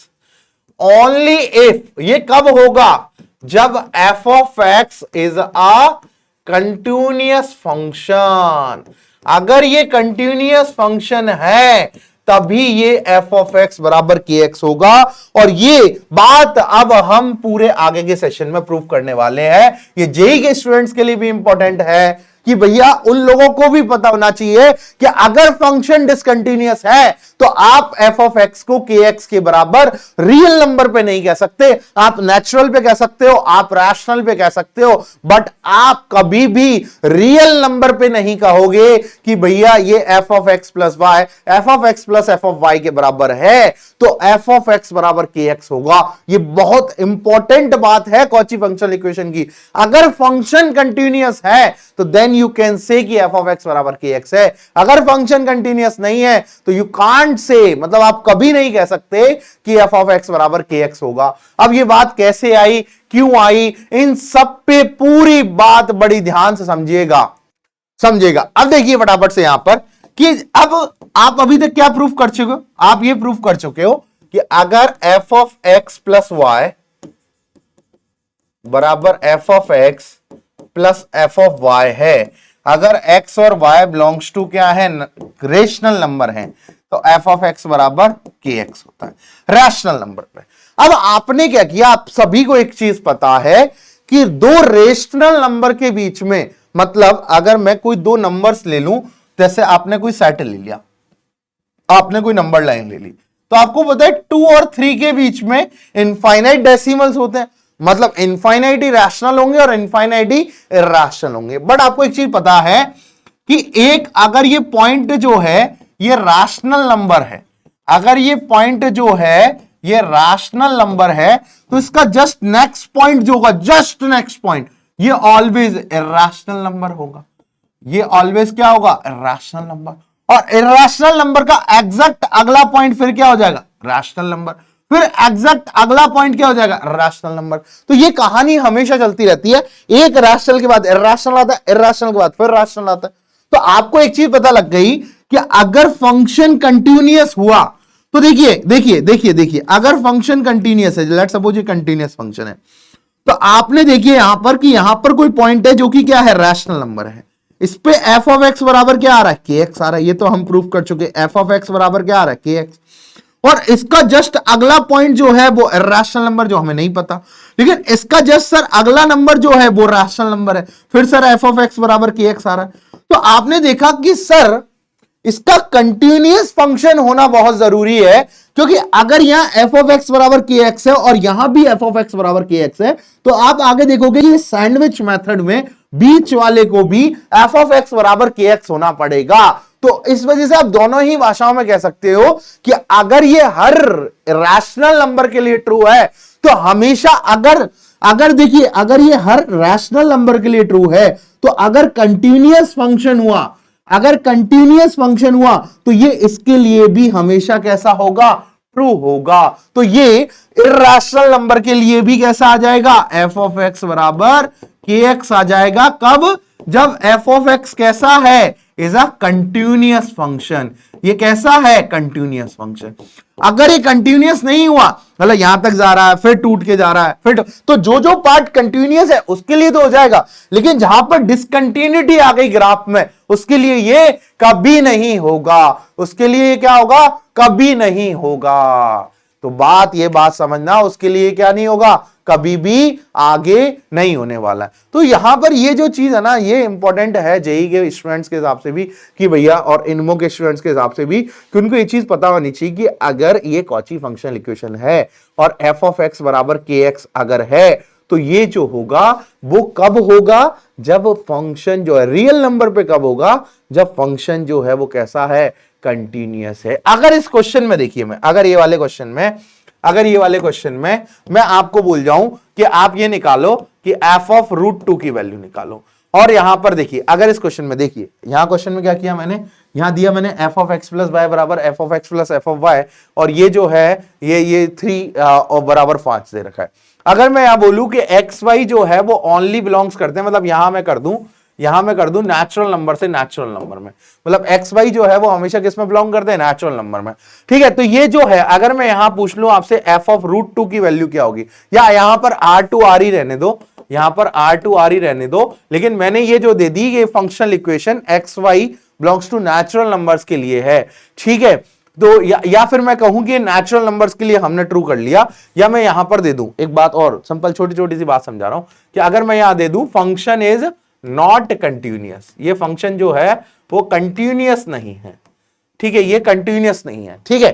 ओनली इफ, ये कब होगा? जब F of x is a continuous function. अगर ये कंटिन्यूअस फंक्शन है तभी ये एफ ऑफ एक्स बराबर के एक्स होगा। और ये बात अब हम पूरे आगे के सेशन में प्रूव करने वाले हैं। ये जेईई के स्टूडेंट्स के लिए भी इंपॉर्टेंट है कि भैया उन लोगों को भी पता होना चाहिए कि अगर फंक्शन डिसकंटिन्यूअस है तो आप एफ ऑफ एक्स को के एक्स के बराबर रियल नंबर पे नहीं कह सकते। आप नेचुरल पे कह सकते हो, आप रैशनल पे कह सकते हो, बट आप कभी भी रियल नंबर पे नहीं कहोगे कि भैया ये f of x plus y, f of x plus f of y के बराबर है तो एफ ऑफ एक्स बराबर के एक्स होगा। ये बहुत इंपॉर्टेंट बात है कॉची फंक्शनल इक्वेशन की। अगर फंक्शन कंटिन्यूअस है तो देन यू कैन से कि एफ ऑफ एक्स बराबर के एक्स है। अगर फंक्शन कंटिन्यूअस नहीं है तो यू कांट से, मतलब आप कभी नहीं कह सकते कि एफ ऑफ एक्स बराबर के एक्स होगा। अब ये बात कैसे आई, क्यों आई, इन सब पे पूरी बात बड़ी ध्यान से समझिएगा। अब देखिए फटाफट से यहां पर कि अब आप अभी तक क्या प्रूफ कर चुके हो? आप ये प्रूफ कर चुके हो कि अगर f of x plus y बराबर f of x plus f of y है, अगर x और y बिलोंग्स टू क्या है? रेशनल नंबर है, तो एफ ऑफ एक्स बराबर के एक्स होता है रैशनल नंबर पे। अब आपने क्या किया? आप सभी को एक चीज पता है कि दो रेशनल नंबर के बीच में, मतलब अगर मैं कोई दो नंबर्स ले लूं, जैसे आपने कोई सेट ले लिया, आपने कोई नंबर लाइन ले ली, तो आपको पता है 2 और 3 के बीच में इनफाइनाइट डेसिमल्स होते हैं, मतलब इनफाइनाइट ही रैशनल होंगे और इनफाइनाइट ही इरैशनल होंगे। बट आपको एक चीज पता है कि एक, अगर ये पॉइंट जो है ये रैशनल नंबर है, अगर ये पॉइंट जो है ये रैशनल नंबर है, तो इसका जस्ट नेक्स्ट पॉइंट जो होगा, जस्ट नेक्स्ट पॉइंट, ये ऑलवेज इरैशनल नंबर होगा। ये ऑलवेज क्या होगा? Irrational number. और इरैशनल नंबर का एग्जैक्ट अगला पॉइंट फिर क्या हो जाएगा? Rational number. फिर एग्जैक्ट अगला पॉइंट क्या हो जाएगा? Rational number. तो ये कहानी हमेशा चलती रहती है, एक रैशनल के बाद इरैशनल आता है, इरैशनल के बाद फिर रैशनल आता है। तो आपको एक चीज पता लग गई कि अगर फंक्शन कंटिन्यूअस हुआ तो देखिए अगर फंक्शन कंटिन्यूअस है, लेट्स सपोज ये कंटिन्यूअस फंक्शन है, तो आपने देखिए यहां पर कि यहां पर कोई पॉइंट है जो कि क्या है? रैशनल नंबर है। इस पे एफ ऑफ एक्स बराबर क्या आ रहा है? के एक्स आ रहा है। ये तो हम प्रूफ कर चुके, एफ ऑफ एक्स बराबर क्या आ रहा है? के एक्स। और इसका जस्ट अगला पॉइंट जो है वो इरैशनल नंबर, जो हमें नहीं पता, लेकिन इसका जस्ट सर अगला नंबर जो है वो रैशनल नंबर है। फिर सर एफ ऑफ एक्स बराबर के एक्स आ रहा है। तो आपने देखा कि सर इसका कंटिन्यूअस फंक्शन होना बहुत जरूरी है, क्योंकि अगर यहां एफ ऑफ एक्स बराबर के एक्स है और यहां भी एफ ऑफ एक्स बराबर के एक्स है, तो आप आगे देखोगे कि सैंडविच मेथड में बीच वाले को भी एफ ऑफ एक्स बराबर के एक्स होना पड़ेगा। तो इस वजह से आप दोनों ही भाषाओं में कह सकते हो कि अगर ये हर रैशनल नंबर के लिए ट्रू है तो हमेशा अगर देखिए अगर ये हर रैशनल नंबर के लिए ट्रू है, तो अगर कंटिन्यूअस फंक्शन हुआ तो ये इसके लिए भी हमेशा कैसा होगा? ट्रू होगा। तो ये इरैशनल नंबर के लिए भी कैसा आ जाएगा? एफ ऑफ एक्स बराबर के एक्स आ जाएगा। कब? जब एफ ऑफ एक्स कैसा है? Is a continuous function. ये कैसा है? Continuous function. अगर ये कंटिन्यूअस नहीं हुआ, मतलब यहां तक जा रहा है फिर टूट के जा रहा है, फिर तो जो पार्ट कंटिन्यूअस है उसके लिए तो हो जाएगा, लेकिन जहां पर डिसकंटिन्यूटी आ गई ग्राफ में, उसके लिए ये कभी नहीं होगा। उसके लिए क्या होगा? कभी नहीं होगा। तो बात समझना, उसके लिए क्या नहीं होगा? कभी भी आगे नहीं होने वाला है। तो यहां पर ये जो चीज है ना, ये इंपॉर्टेंट है जेईई के स्टूडेंट्स के हिसाब से भी कि भैया, और इनमो के स्टूडेंट्स के हिसाब से भी, कि उनको ये चीज पता होनी चाहिए कि अगर ये कॉची फंक्शनल इक्वेशन है और एफ ऑफ एक्स बराबर के एक्स अगर है, तो ये जो होगा वो कब होगा? जब फंक्शन जो है रियल नंबर पे कब होगा? जब फंक्शन जो है वो कैसा है? कंटिन्यूअस है। अगर इस क्वेश्चन में देखिए, मैं अगर ये वाले क्वेश्चन में मैं आपको बोल जाऊं कि आप ये निकालो कि एफ ऑफ रूट 2 की वैल्यू निकालो, और यहां पर देखिए, अगर इस क्वेश्चन में देखिए, यहां क्वेश्चन में क्या किया मैंने? यहां दिया मैंने f of x plus y बराबर f of x plus f of y, और ये जो है ये 3 और बराबर 5 दे रखा है। अगर मैं यहां बोलूं कि एक्स वाई जो है वो ओनली बिलोंग्स करते हैं, मतलब यहां मैं कर दूं नेचुरल नंबर से नेचुरल नंबर में, मतलब एक्स वाई जो है वो हमेशा किस में बिलोंग करते हैं, नेचुरल नंबर में। ठीक है, तो ये जो है अगर मैं यहां पूछ लूं आपसे एफ ऑफ रूट 2 की वैल्यू क्या होगी, या यहां पर आर टू आर ही रहने दो, यहां पर आर टू आर ही रहने दो, लेकिन मैंने ये जो दे दी ये functional equation x y belongs to natural numbers के लिए है। ठीक है, तो या फिर मैं कहूं कि नेचुरल नंबर्स के लिए हमने ट्रू कर लिया, या मैं यहां पर दे दूं एक बात और सिंपल छोटी छोटी सी बात समझा रहा हूं कि अगर मैं यहां दे दूं फंक्शन इज नॉट कंटिन्यूअस, ये फंक्शन जो है वो कंटिन्यूअस नहीं है। ठीक है, ये कंटिन्यूअस नहीं है। ठीक है,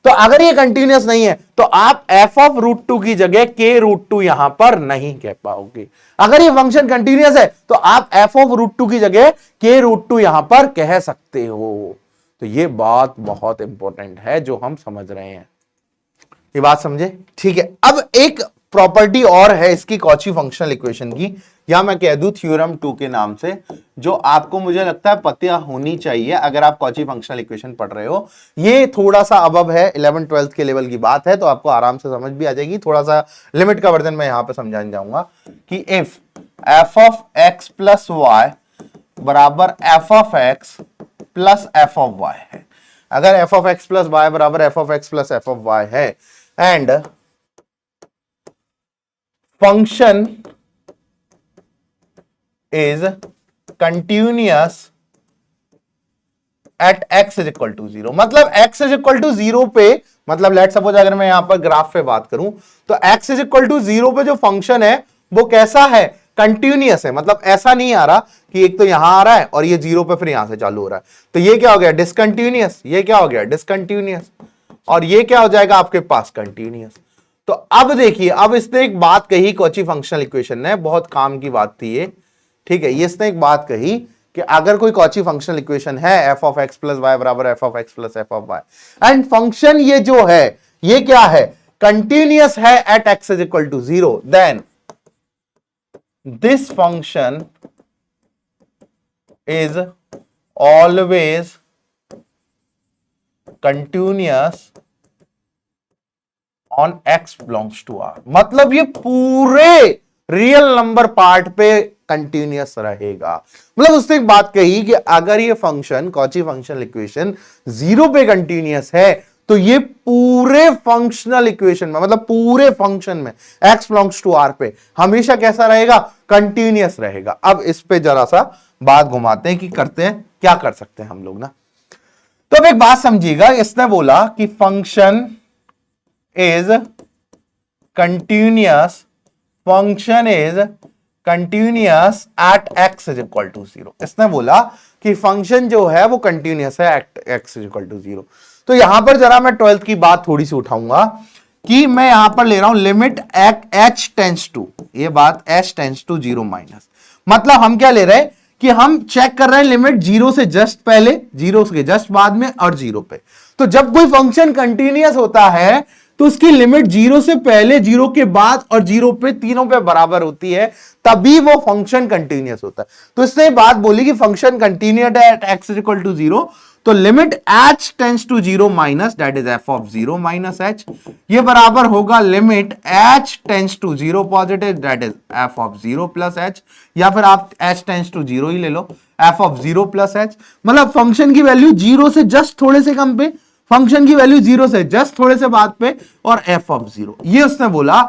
तो अगर ये कंटिन्यूअस नहीं है तो आप एफ ऑफ रूट 2 की जगह के रूट 2 यहां पर नहीं कह पाओगे। अगर ये फंक्शन कंटिन्यूअस है तो आप एफ ऑफ रूट 2 की जगह के रूट 2 यहां पर कह सकते हो। तो ये बात बहुत इंपॉर्टेंट है जो हम समझ रहे हैं, ये बात समझे। ठीक है, अब एक प्रॉपर्टी और है इसकी कॉची फंक्शनल इक्वेशन की, या मैं कह दूं थ्योरम 2 के नाम से, जो आपको मुझे लगता है पता होनी चाहिए अगर आप कॉची फंक्शनल इक्वेशन पढ़ रहे हो। ये थोड़ा सा अबव है, 11th-12th के लेवल की बात है, तो आपको आराम से समझ भी आ जाएगी। थोड़ा सा लिमिट का वर्जन मैं यहां पे समझाने जाऊंगा कि if f of x plus y बराबर f of x plus f of y है, अगर f of x plus y बराबर f of x plus f of y है, and function is continuous at x is equal to 0, मतलब x is equal to 0 पे, मतलब let suppose अगर मैं यहां पर ग्राफ पे बात करूं तो एक्स इज इक्वल टू 0 पे जो फंक्शन है वो कैसा है, कंटिन्यूअस है। मतलब ऐसा नहीं आ रहा कि एक तो यहां आ रहा है और ये 0 पे फिर यहां से चालू हो रहा है, तो ये क्या हो गया, डिसकंटिन्यूअस। ये क्या हो गया, डिसकंटिन्यूअस, और ये क्या हो जाएगा आपके पास, कंटिन्यूअस। तो अब देखिए, अब इसने एक बात कही कॉची फंक्शनल इक्वेशन ने, बहुत काम की बात थी ये। ठीक है, ये इसने एक बात कही कि अगर कोई कॉची फंक्शनल इक्वेशन है f of x plus y बराबर f of x plus f of y, and function ये जो है ये क्या है, कंटिन्यूअस है at x is equal to 0, then this function is always continuous on x belongs to R, मतलब ये पूरे रियल नंबर पार्ट पे कंटिन्यूअस रहेगा। मतलब उसने एक बात कही कि अगर ये फंक्शन कॉची फंक्शनल इक्वेशन 0 पे कंटिन्यूअस है तो ये पूरे फंक्शनल इक्वेशन में, मतलब पूरे फंक्शन में x बिलोंग्स टू r पे हमेशा कैसा रहेगा, कंटिन्यूअस रहेगा। अब इस पे जरा सा बात घुमाते हैं कि करते हैं क्या कर सकते हैं हम लोग ना। तो अब एक बात समझिएगा, इसने बोला कि function is continuous, function is continuous at x is equal to 0। इसने बोला कि फंक्शन जो है वो कंटिन्यूअस है at x is equal to 0। तो यहां पर जरा मैं 12th की बात थोड़ी सी उठाऊंगा कि मैं यहां पर ले रहा हूं लिमिट h टेंड्स टू, ये बात h टेंड्स टू 0 माइनस, मतलब हम क्या ले रहे हैं कि हम चेक कर रहे हैं लिमिट 0 से जस्ट पहले, 0 के जस्ट बाद में और 0 पे। तो जब कोई फंक्शन कंटिन्यूअस होता है तो उसकी लिमिट 0 से पहले, 0 के बाद और 0 पे, तीनों पे बराबर होती है, तभी वो फंक्शन कंटिन्यूअस होता है। तो इसने बात बोली कि function continuous at x is equal to 0, तो limit h tends to 0 minus that is f of 0 minus h, ये बराबर होगा limit h tends to 0 positive that is f of 0 plus h, या फिर आप h टेंड्स टू 0 ही ले लो, f of 0 plus h, मतलब function की वैल्यू 0 से जस्ट थोड़े से कम पे, फंक्शन की वैल्यू 0 से जस्ट थोड़े से बाद पे, और f ऑफ 0। ये उसने बोला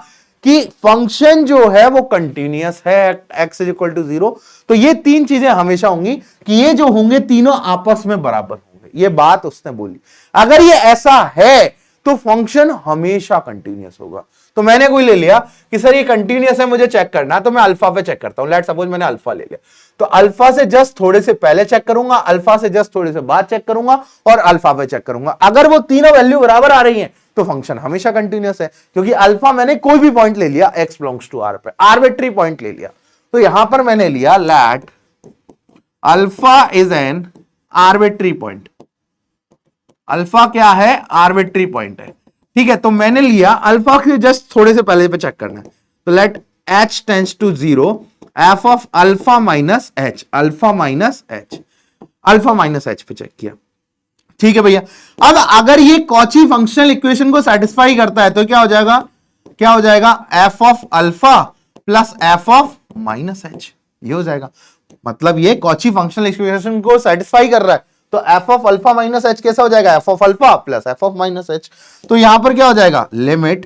कि फंक्शन जो है वो कंटिन्यूअस है x इज इक्वल टू 0। तो ये तीन चीजें हमेशा होंगी कि ये जो होंगे तीनों आपस में बराबर होंगे, ये बात उसने बोली। अगर ये ऐसा है तो फंक्शन हमेशा कंटिन्यूअस होगा। तो मैंने कोई ले लिया कि सर ये कंटिन्यूअस है, मुझे चेक करना है, तो मैं अल्फा पे चेक करता हूं। लेट सपोज मैंने अल्फा ले लिया, तो अल्फा से जस्ट थोड़े से पहले चेक करूंगा, अल्फा से जस्ट थोड़े से बाद चेक करूंगा, और अल्फा पे चेक करूंगा। अगर वो तीनों वैल्यू बराबर आ रही हैं तो फंक्शन हमेशा कंटिन्यूअस है, क्योंकि अल्फा मैंने कोई भी पॉइंट ले लिया x बिलोंग्स टू r पे, आर्बिट्री पॉइंट ले लिया। तो यहां पर मैंने लिया let alpha is an arbitrary point, alpha क्या है, आर्बिट्री पॉइंट है। ठीक है, तो मैंने लिया अल्फा के जस्ट थोड़े से पहले पे चेक करना है, तो let h tends to 0 f of alpha minus h, alpha minus h, alpha minus h पे चेक किया। ठीक है भैया, अब अगर ये कॉची फंक्शनल इक्वेशन को सेटिस्फाई करता है तो क्या हो जाएगा, क्या हो जाएगा, f of alpha plus f of minus h, ये हो जाएगा। मतलब ये कॉची फंक्शनल इक्वेशन को सेटिस्फाई कर रहा है, तो f of alpha minus H कैसा हो जाएगा, f of alpha plus f of minus h. तो यहां पर क्या हो जाएगा, limit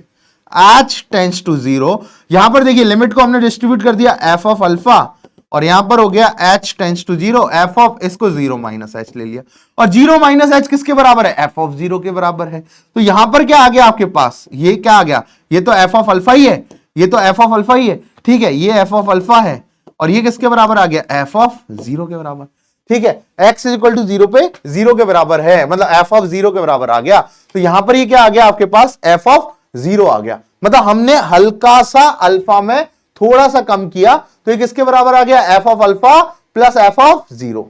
h tends to zero, यहां पर देखिए लिमिट को हमने डिस्ट्रीब्यूट कर दिया एफ ऑफ अल्फा, और यहां पर हो गया h tends to zero, f of इसको जीरो माइनस एच ले लिया, और जीरो माइनस एच किसके बराबर है, एफ ऑफ जीरो के बराबर है। तो यहां पर क्या आ गया आपके पास, ये क्या आ गया, ये तो एफ ऑफ अल्फा ही है, ये तो एफ ऑफ अल्फा ही है, ठीक है, ये एफ ऑफ अल्फा है, और ये किसके बराबर आ गया, एफ ऑफ जीरो के बराबर। ठीक है, x is equal to zero पे जीरो के बराबर है, मतलब एफ ऑफ जीरो के बराबर आ गया। तो यहां पर ये क्या आ गया आपके पास, एफ ऑफ जीरो आ गया, मतलब हमने हल्का सा अल्फा में थोड़ा सा कम किया, तो ये किसके बराबर आ गया, F of alpha plus f of zero.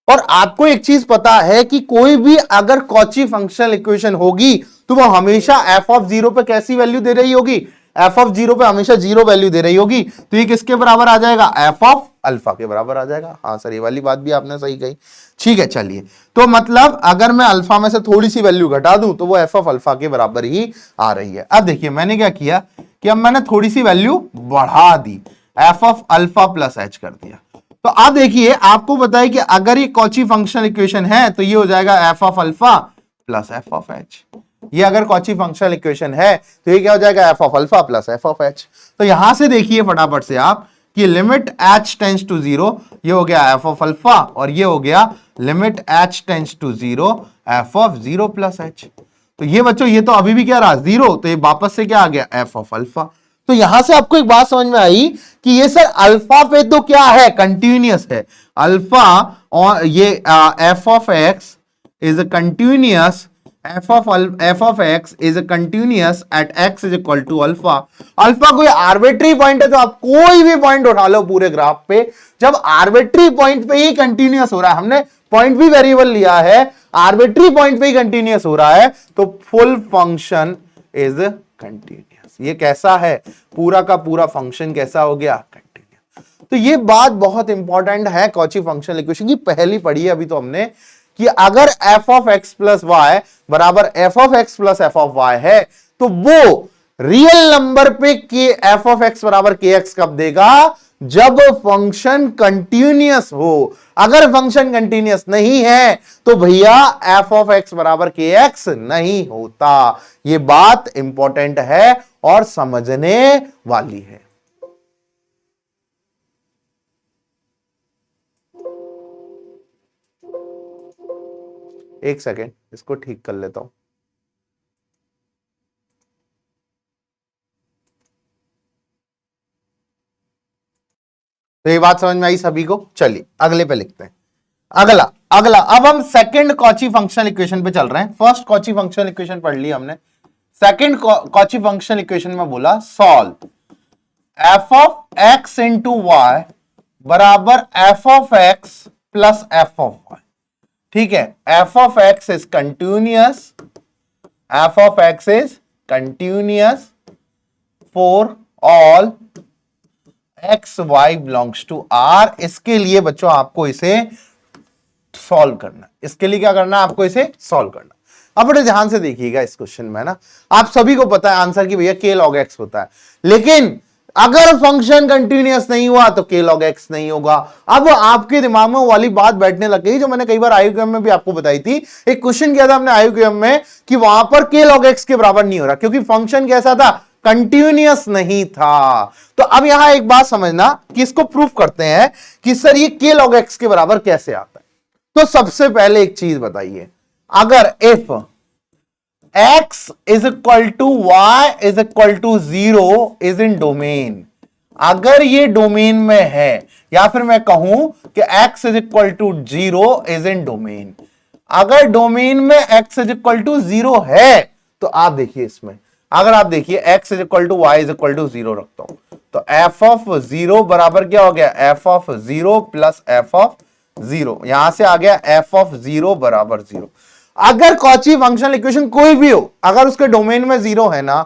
और आपको एक चीज पता है कि कोई भी अगर कॉची फंक्शनल इक्वेशन होगी तो वो हमेशा एफ ऑफ जीरो पे कैसी वैल्यू दे रही होगी, एफ ऑफ जीरो पे हमेशा जीरो वैल्यू दे रही होगी, तो ये किसके बराबर आ जाएगा, एफ ऑफ अल्फा के बराबर आ जाएगा। हाँ सर, ये वाली बात भी आपने सही कही। ठीक है, चलिए, तो मतलब अगर मैं अल्फा में से थोड़ी सी वैल्यू घटा दूं तो वो एफ ऑफ अल्फा के बराबर ही आ रही है। अब देखिए मैंने क्या किया कि अब मैंने थोड़ी सी वैल्यू बढ़ा दी, f of alpha plus h कर दिया। तो अब देखिए आपको बताया कि अगर ये कॉची फंक्शनल इक्वेशन है तो ये हो जाएगा f of alpha plus f of H. ये अगर कॉची फंक्शनल इक्वेशन है तो ये क्या हो जाएगा, f of alpha plus f of h. तो यहां से देखिए फटाफट से आप कि limit h tends to zero, ये हो गया एफ ऑफ अल्फा, और ये हो गया limit h tends to zero f of zero plus h. तो ये बच्चों ये तो अभी भी क्या रहा, जीरो, तो ये वापस से क्या आ गया, एफ ऑफ अल्फा। तो यहां से आपको एक बात समझ में आई कि ये सर अल्फा पे तो क्या है, कंटिन्यूअस है अल्फा, और ये f of x is a continuous, f of x is a continuous at x is equal to alpha. Alpha कोई आर्बिट्री पॉइंट है, तो आप कोई भी पॉइंट उठा लो पूरे ग्राफ पे, जब आर्बिट्री पॉइंट पे ही कंटिन्यूअस हो रहा है, हमने पॉइंट भी वेरिएबल लिया है, आर्बिट्री पॉइंट पे ही कंटिन्यूअस हो रहा है, तो फुल फंक्शन इज कंटिन्यूअस। ये कैसा है, पूरा का पूरा फंक्शन कैसा हो गया, कंटिन्यूअस। तो ये बात बहुत इंपॉर्टेंट है कॉची फंक्शनल इक्वेशन की, पहली पढ़ी है अभी तो हमने, कि अगर f of x plus y बराबर f of x plus f of y है तो वो रियल नंबर पे के f ऑफ x बराबर kx कब देगा, जब फंक्शन कंटिन्यूअस हो। अगर फंक्शन कंटिन्यूअस नहीं है तो भैया f ऑफ x बराबर kx नहीं होता। ये बात इंपॉर्टेंट है और समझने वाली है। एक सेकेंड, इसको ठीक कर लेता हूं। तो ये बात समझ में आई सभी को। चलिए अगले पे लिखते हैं। अगला अगला अब हम सेकंड कॉची फंक्शनल इक्वेशन पे चल रहे हैं। फर्स्ट कॉची फंक्शनल इक्वेशन पढ़ ली हमने, सेकंड कॉची फंक्शनल इक्वेशन में बोला solve f of x into y बराबर f of x plus f of y. ठीक है, f of x is continuous, f of x is continuous for all x y belongs to R. इसके लिए बच्चों आपको इसे सॉल्व करना, इसके लिए क्या करना है, आपको इसे सॉल्व करना। अब बड़े ध्यान से देखिएगा इस क्वेश्चन में ना, आप सभी को पता है आंसर कि भैया के लॉग एक्स होता है, लेकिन अगर फंक्शन कंटिन्यूअस नहीं हुआ तो के लॉग एक्स नहीं होगा। अब आपके दिमाग में वाली बात बैठने लग गई जो मैंने कई बार आईक्यूएम में भी आपको बताई थी। एक क्वेश्चन किया था हमने आईक्यूएम में कि वहां पर के लॉग एक्स के बराबर नहीं हो रहा, क्योंकि फंक्शन कैसा था, कंटिन्यूअस नहीं था। तो अब यहां एक बात समझना कि इसको प्रूफ करते हैं कि सर ये के लॉग एक्स के बराबर कैसे आता है। तो सबसे पहले एक चीज बताइए, अगर if x is equal to y is equal to 0 is in domain, अगर ये डोमेन में है, या फिर मैं कहूं कि x is equal to 0 is in domain, अगर डोमेन में x is equal to 0 है तो आप देखिए इसमें, अगर आप देखिए x is equal to y is equal to 0 रखता हूं तो f of 0 बराबर क्या हो गया, f of 0 plus f of 0, यहां से आ गया f of 0 बराबर 0। अगर कॉची फंक्शनल इक्वेशन कोई भी हो, अगर उसके डोमेन में 0 है ना,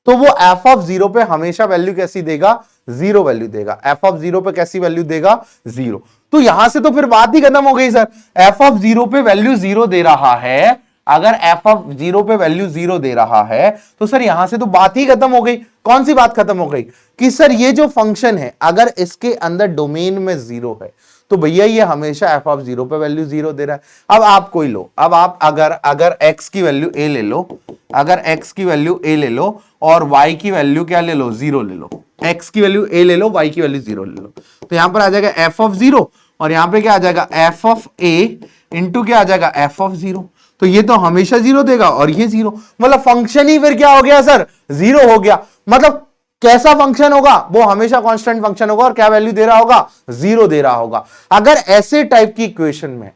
तो वो f ऑफ 0 पे हमेशा वैल्यू कैसी देगा, जीरो वैल्यू देगा। एफ ऑफ जीरो पे कैसी वैल्यू देगा? जीरो। तो यहां से तो फिर बात ही खत्म हो गई सर। एफ ऑफ जीरो पे वैल्यू जीरो दे रहा है, अगर एफ ऑफ जीरो पे वैल्यू जीरो दे रहा है तो सर यहां से तो बात ही खत्म हो गई। कौन सी बात खत्म हो गई? कि सर ये जो फंक्शन है अगर इसके अंदर डोमेन में जीरो है तो भैया ये हमेशा एफ ऑफ जीरो पे वैल्यू जीरो दे रहा है। अब आप कोई लो, अब आप अगर एक्स की वैल्यू ए ले लो, अगर एक्स की वैल्यू ए ले लो और वाई की वैल्यू क्या ले लो? जीरो ले लो। एक्स की वैल्यू ए ले लो, वाई की वैल्यू जीरो ले लो, तो यहां पर आ जाएगा एफ ऑफ जीरो और यहां पे क्या आ जाएगा? एफ ऑफ ए इंटू क्या आ जाएगा? F of zero. तो ये तो हमेशा जीरो देगा और ये जीरो, मतलब फंक्शन ही फिर क्या हो गया सर? जीरो हो गया। मतलब कैसा फंक्शन होगा? वो हमेशा कांस्टेंट फंक्शन होगा और क्या वैल्यू दे रहा होगा? जीरो दे रहा होगा। अगर ऐसे टाइप की इक्वेशन में,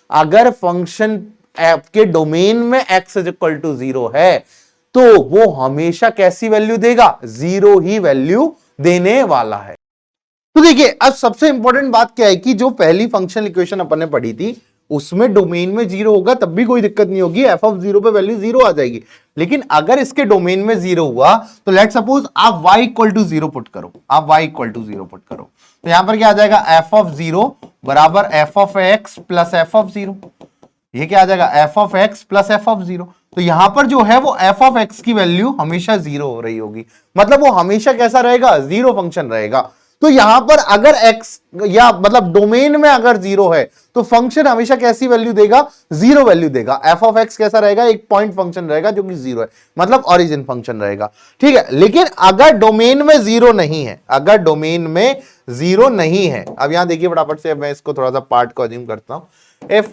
अगर फंक्शन के डोमेन में x is equal to zero है तो वो हमेशा कैसी वैल्यू देगा? जीरो ही वैल्यू देने वाला है। तो देखिए अब सबसे इंपॉर्टेंट बात क्या है कि जो पहली फंक्शनल इक्वेशन अपन ने पढ़ी थी उसमें डोमेन में जीरो होगा तब भी कोई दिक्कत नहीं होगी, एफ ऑफ जीरो पे वैल्यू जीरो आ जाएगी। लेकिन अगर इसके डोमेन में जीरो हुआ तो लेट सपोज आप y equal to zero put करो, तो यहां पर क्या आ जाएगा? एफ ऑफ जीरो बराबर f of x plus f of zero. ये क्या आ जाएगा? F of x plus f of zero. तो यहां पर जो है वो एफ ऑफ एक्स की वैल्यू हमेशा जीरो हो रही होगी, मतलब वो हमेशा कैसा रहेगा? जीरो फंक्शन रहेगा। तो यहां पर अगर x या मतलब डोमेन में अगर जीरो है तो फंक्शन हमेशा कैसी वैल्यू देगा? जीरो वैल्यू देगा। एफ ऑफ एक्स कैसा रहेगा? एक पॉइंट फंक्शन रहेगा जो कि जीरो है, मतलब ओरिजिन फंक्शन रहेगा, ठीक है। लेकिन अगर डोमेन में जीरो नहीं है, अब यहां देखिए फटाफट से, मैं इसको थोड़ा सा पार्ट को अज्यूम करता हूं। इफ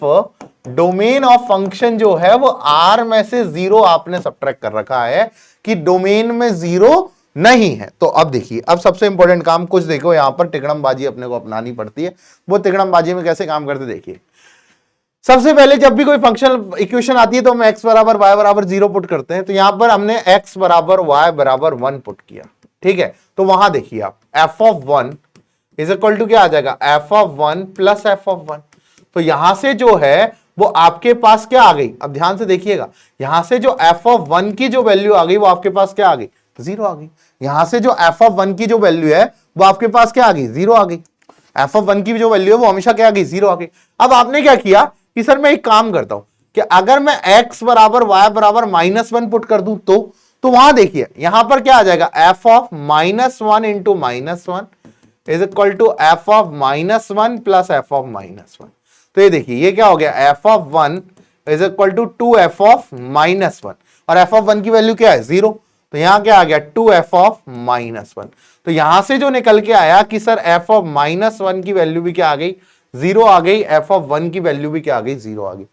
डोमेन ऑफ फंक्शन जो है वो आर में से जीरो आपने सब्ट्रैक्ट कर रखा है कि डोमेन में जीरो नहीं है, तो अब देखिए, अब सबसे इंपॉर्टेंट काम कुछ देखो, यहां पर तिकड़मबाजी अपने को अपनानी पड़ती है। वो तिकड़मबाजी में कैसे काम करते देखिए। सबसे पहले जब भी कोई फंक्शनल इक्वेशन आती है तो हम x बराबर y बराबर जीरो पुट करते हैं। तो यहां पर हमने x बराबर y बराबर 1 पुट किया, ठीक है। तो वहां देखिए आप f of 1 is equal to क्या आ जाएगा? f of 1 plus f of 1। तो यहां से जो है वो आपके पास क्या आ गई? अब ध्यान से देखिएगा, यहां से जो f ऑफ 1 की जो वैल्यू आ गई वो आपके पास क्या आ गई? जीरो आ गई। यहां से जो f ऑफ 1 की जो वैल्यू है वो आपके पास क्या आ गई? जीरो आ गई। f ऑफ 1 की जो वैल्यू है वो हमेशा क्या आ गई? जीरो आ गई। अब आपने क्या किया कि सर मैं एक काम करता हूं कि अगर मैं x बराबर y बराबर -1 पुट कर दूं तो वहां देखिए यहां पर क्या आ जाएगा? f of -1 into -1 is equal to f of -1 plus f of -1। तो ये देखिए ये क्या हो गया? f of 1 is equal to 2f of -1 और f ऑफ 1 की वैल्यू क्या है? जीरो। तो यहां क्या आ गया? 2f of -1। तो यहां से जो निकल के आया कि सर f ऑफ -1 की वैल्यू भी क्या आ गई? जीरो आ गई। f ऑफ 1 की वैल्यू भी क्या आ गई? जीरो आ गई।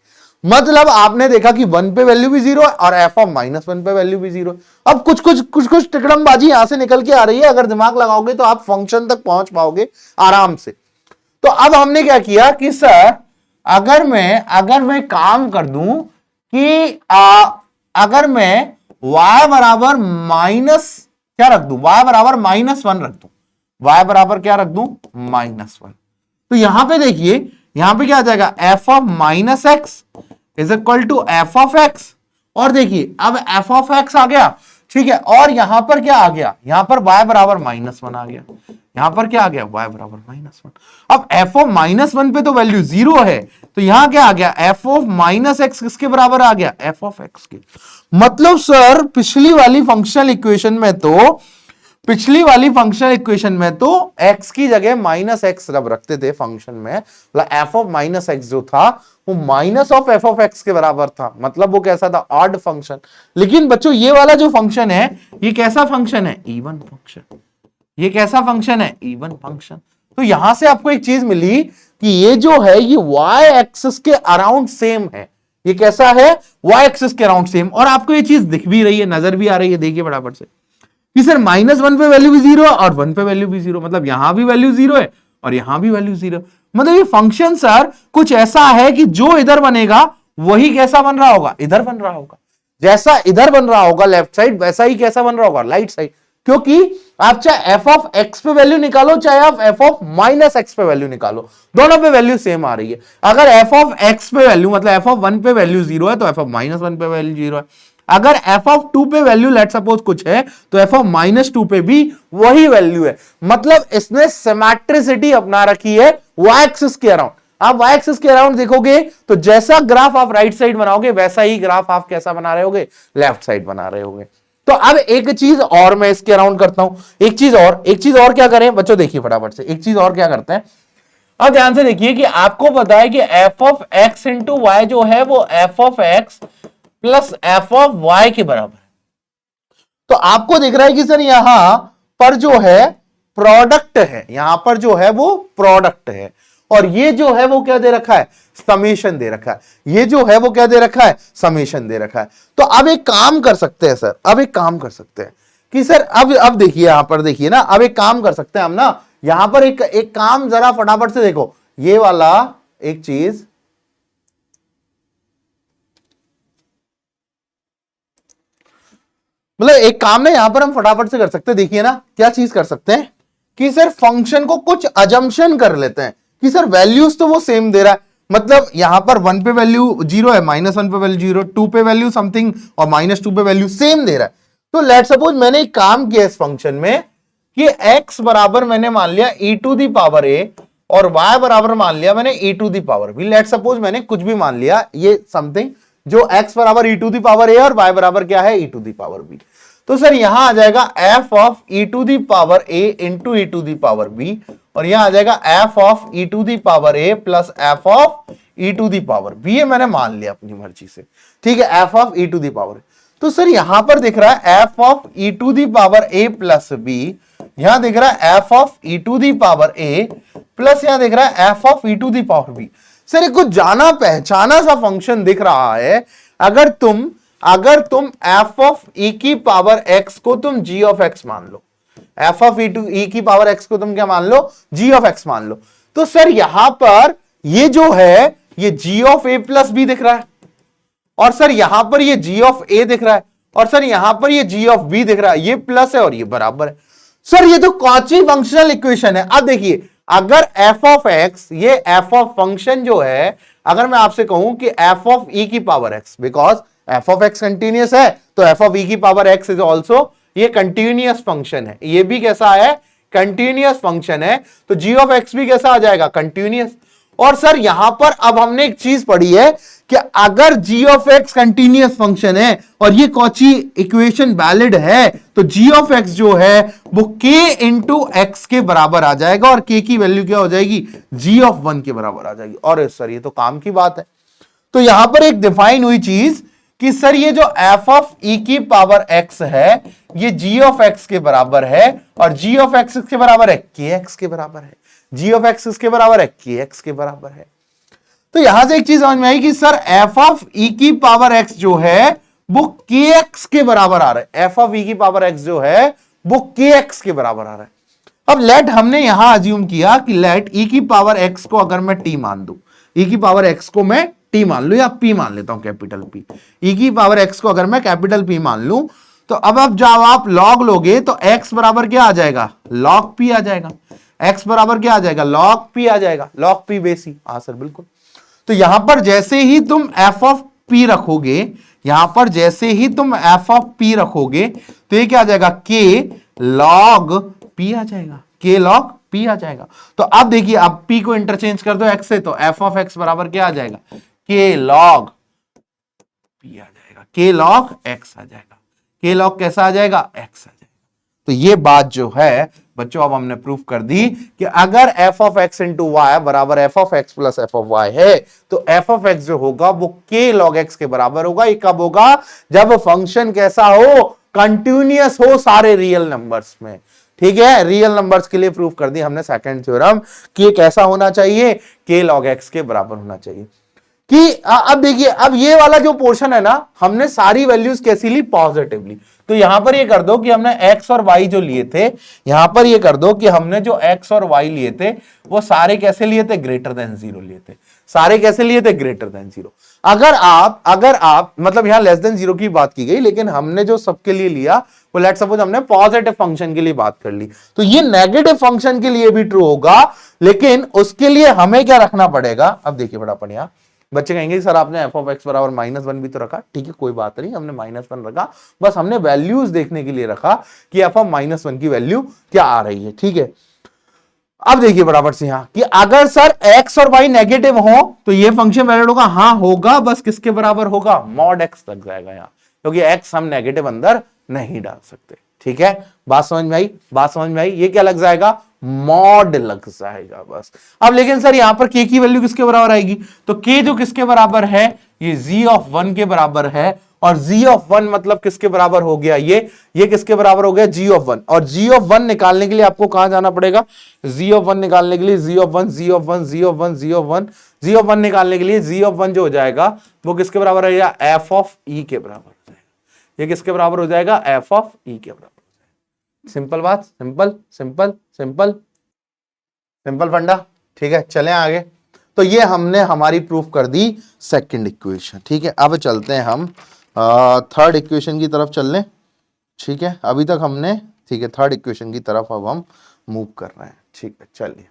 मतलब आपने देखा कि 1 पे वैल्यू भी जीरो है और f ऑफ -1 पे वैल्यू भी जीरो है। अब कुछ टिकड़मबाजी यहां से निकल के आ रही है, अगर दिमाग लगाओगे तो आप फंक्शन तक पहुंच पाओगे आराम से। तो अब हमने क्या किया कि सर अगर मैं काम कर दूं कि अगर मैं y बराबर माइनस क्या रख दूं? y बराबर -1 रख दूं। y बराबर क्या रख दूं? -1। तो यहां पे देखिए, यहां पे क्या आ जाएगा? f of -x is equal to f of x। और देखिए अब f ऑफ x आ गया, ठीक है। और यहां पर क्या आ गया? यहां पर y बराबर -1 आ गया। यहां पर क्या आ गया? y बराबर -1। अब f ऑफ -1 पे तो वैल्यू जीरो है, तो यहां क्या आ गया? f ऑफ -x किसके बराबर आ गया? f ऑफ x के। मतलब सर पिछली वाली फंक्शनल इक्वेशन में तो x की जगह -x रब रखते थे फंक्शन में, मतलब f ऑफ -x जो था वो minus of f of x के बराबर था, मतलब वो कैसा था? Odd function. लेकिन बच्चों ये वाला जो फंक्शन है ये कैसा फंक्शन है? Even function. ये कैसा फंक्शन है? Even function. तो यहां से आपको एक चीज मिली कि ये जो है ये y एक्सिस के अराउंड सेम है। ये कैसा है? y एक्सिस के अराउंड सेम। और आपको ये चीज दिख भी रही है, नजर भी आ रही है, देखिए फटाफट से कि सर -1 पे वैल्यू भी जीरो है और 1 पे वैल्यू भी जीरो, मतलब यहां भी वैल्यू जीरो है और यहां भी वैल्यू जीरो। मतलब ये फंक्शन सर कुछ ऐसा है कि जो इधर बनेगा वही कैसा बन रहा होगा? इधर बन रहा होगा। जैसा इधर बन रहा होगा लेफ्ट साइड, वैसा ही कैसा बन रहा होगा? Right side. क्योंकि आप चाहे f ऑफ x पे वैल्यू निकालो चाहे आप f ऑफ -x पे वैल्यू निकालो, दोनों पे वैल्यू सेम आ रही है। अगर f ऑफ x पे वैल्यू मतलब f ऑफ 1 पे वैल्यू जीरो है तो f ऑफ -1 पे वैल्यू जीरो है। अगर एफ ऑफ 2 पे वैल्यू लेट सपोज कुछ है तो एफ ऑफ -2 पे भी वही वैल्यू है। मतलब इसने सिमेट्रिसिटी अपना रखी है वाई एक्सिस के अराउंड। आप वाई एक्सिस के अराउंड देखोगे तो जैसा ग्राफ आप राइट साइड बनाओगे वैसा ही ग्राफ आप कैसा बना रहे होगे, लेफ्ट साइड बना रहे होगे। तो अब एक चीज और मैं इसके अराउंड करता हूं, एक चीज और क्या करें बच्चों, देखिए फटाफट से एक चीज और क्या करते हैं। अब ध्यान से देखिए कि आपको पता है कि f of x into y जो है वो f of x plus f of y के बराबर है। तो आपको दिख रहा है कि सर यहां पर जो है प्रोडक्ट है, यहां पर जो है वो प्रोडक्ट है, और ये जो है वो क्या दे रखा है, समेशन दे रखा है। ये जो है वो क्या दे रखा है, समेशन दे रखा है। तो अब एक काम कर सकते हैं सर, अब एक काम कर सकते हैं कि सर अब देखिए यहां पर देखिए ना, अब एक काम कर सकते हैं हम ना, यहां पर एक काम जरा फटाफट से देखो, ये वाला एक चीज मतलब एक काम ना यहां पर हम फटाफट से कर सकते हैं। देखिए ना क्या चीज कर सकते हैं कि सर फंक्शन को कुछ अजम्पशन कर लेते हैं कि सर वैल्यूज तो वो सेम दे रहा है, मतलब यहां पर 1 पे वैल्यू 0 है, -1 पे वैल्यू 0, 2 पे वैल्यू समथिंग और -2 पे वैल्यू सेम दे रहा है। तो लेट सपोज मैंने एक काम किया इस फंक्शन में कि x बराबर मैंने मान लिया e to the power a और y बराबर मान लिया मैंने e to the power b। Let suppose मैंने कुछ भी मान लिया ये समथिंग जो x बराबर e to the power a और y बराबर क्या है, e to the power b। तो सर यहां आ जाएगा f of e to the power a into e to the power b, और यहां आ जाएगा f of e to the power a plus f of e to the power b। ये मैंने मान लिया अपनी मर्जी से, ठीक है, f of e to the power. तो सर यहां पर दिख रहा है f of e to the power a plus b, यहां दिख रहा है f of e to the power a plus यहां दिख रहा है f of e to the power b। Sir एक कुछ जाना पहचाना सा फंक्शन दिख रहा है। अगर तुम f ऑफ e की पावर x को तुम g ऑफ x मान लो, f ऑफ e की पावर x को तुम क्या मान लो, g ऑफ x मान लो, तो सर यहां पर ये जो है ये g of a plus b दिख रहा है, और सर यहां पर ये g ऑफ a दिख रहा है, और सर यहां पर ये g ऑफ b दिख रहा है, ये प्लस है और ये बराबर है। सर ये तो कॉची फंक्शनल इक्वेशन है। अब देखिए अगर f ऑफ x, ये f ऑफ फंक्शन जो है, अगर मैं आपसे कहूं कि f ऑफ e की power x, because f of x continuous है तो f ऑफ e की पावर x इज ऑल्सो ये कंटिन्यूअस फंक्शन है, ये भी कैसा है, कंटिन्यूअस फंक्शन है, तो g ऑफ x भी कैसा आ जाएगा, कंटिन्यूअस। और सर यहां पर अब हमने एक चीज पढ़ी है कि अगर g of x continuous function है और ये कॉची इक्वेशन वैलिड है तो g ऑफ x जो है वो k इंटू x के बराबर आ जाएगा, और k की वैल्यू क्या हो जाएगी, g ऑफ 1 के बराबर आ जाएगी। और सर ये तो काम की बात है। तो यहां पर एक डिफाइन हुई चीज कि सर ये जो f ऑफ e की पावर x है ये g ऑफ x के बराबर है, और g ऑफ x के बराबर है kx के बराबर है, g ऑफ x के बराबर है kx के बराबर है। तो यहां से एक चीज समझ में आई कि सर f ऑफ e की पावर x जो है वो kx के बराबर आ रहा है, f ऑफ e की पावर x जो है वो kx के बराबर आ रहा है। अब लेट हमने यहां अज्यूम किया कि लेट e की पावर x को अगर मैं t मान दूं, e की पावर x को मैं t मान लू या p मान लेता हूं, कैपिटल P, e की पावर x को अगर मैं कैपिटल P मान लूं, तो अब जब आप लॉग लोगे तो x बराबर क्या आ जाएगा, log p आ जाएगा, x बराबर क्या आ जाएगा, log p आ जाएगा, log p बेसी। हाँ सर बिल्कुल। तो यहां पर जैसे ही तुम f ऑफ p रखोगे, यहां पर जैसे ही तुम f ऑफ p रखोगे तो ये क्या आ जाएगा, k log p आ जाएगा, k log p आ जाएगा। तो अब देखिए अब p को इंटरचेंज कर दो x से, तो f ऑफ x बराबर क्या आ जाएगा, k log p आ जाएगा, k log x आ जाएगा, k log कैसा आ जाएगा, x आ जाएगा। तो ये बात जो है बच्चों अब हमने प्रूफ कर दी कि अगर f of x into y बराबर f of x plus f of y है तो f ऑफ x जो होगा वो k log x के बराबर होगा। ये कब होगा, जब फंक्शन कैसा हो, कंटिन्यूअस हो सारे रियल नंबर्स में। ठीक है, रियल नंबर्स के लिए प्रूफ कर दी हमने सेकंड थ्योरम कि ये कैसा होना चाहिए, k log x के बराबर होना चाहिए। कि अब देखिए अब ये वाला जो पोर्शन है ना, हमने सारी वैल्यूज कैसी ली, पॉजिटिवली। तो यहां पर ये कर दो कि हमने x और y जो लिए थे, यहां पर ये कर दो कि हमने जो x और y लिए थे वो सारे कैसे लिए थे, ग्रेटर देन 0 लिए थे। सारे कैसे लिए थे, ग्रेटर देन 0। अगर आप मतलब यहां लेस देन 0 की बात की गई, लेकिन हमने जो सबके लिए लिया वो लेट सपोज हमने पॉजिटिव फंक्शन के लिए बात कर ली, तो ये नेगेटिव फंक्शन के लिए भी ट्रू होगा, लेकिन उसके लिए हमें क्या रखना पड़ेगा। अब देखिए बड़ा बढ़िया, बच्चे कहेंगे सर आपने एफ ऑफ एक्स बराबर -1 भी तो रखा, ठीक है कोई बात नहीं, हमने -1 रखा, बस हमने वैल्यूज देखने के लिए रखा कि एफ ऑफ -1 की वैल्यू क्या आ रही है, ठीक है। अब देखिए बराबर से यहां कि अगर सर x और y नेगेटिव हो तो ये फंक्शन वैलिड होगा, हाँ होगा, बस किसके बराबर होगा, मॉड x लग जाएगा यहां, क्योंकि x हम नेगेटिव अंदर नहीं डाल सकते, ठीक है। बात समझ में आई, बात समझ में आई, ये क्या लग जाएगा, मॉड लग जाएगा बस। अब लेकिन सर यहां पर k की वैल्यू किसके बराबर आएगी, तो k जो किसके बराबर है, ये g(1) के बराबर है, और g(1) मतलब किसके बराबर हो गया, ये किसके बराबर हो गया, g(1), और g(1) निकालने के लिए आपको कहां जाना पड़ेगा, g(1) निकालने के लिए g(1) निकालने के लिए g(1) जो हो जाएगा वो किसके बराबर है, f ऑफ e के बराबर हो जाएगा, ये किसके बराबर हो जाएगा, f ऑफ e के बराबर हो जाएगा। सिंपल बात, सिंपल सिंपल सिंपल सिंपल फंडा, ठीक है। चलें आगे, तो ये हमने हमारी प्रूफ कर दी सेकंड इक्वेशन, ठीक है। अब चलते हैं हम थर्ड इक्वेशन की तरफ चल लें, ठीक है। अभी तक हमने, ठीक है, थर्ड इक्वेशन की तरफ अब हम मूव कर रहे हैं, ठीक है। चलिए,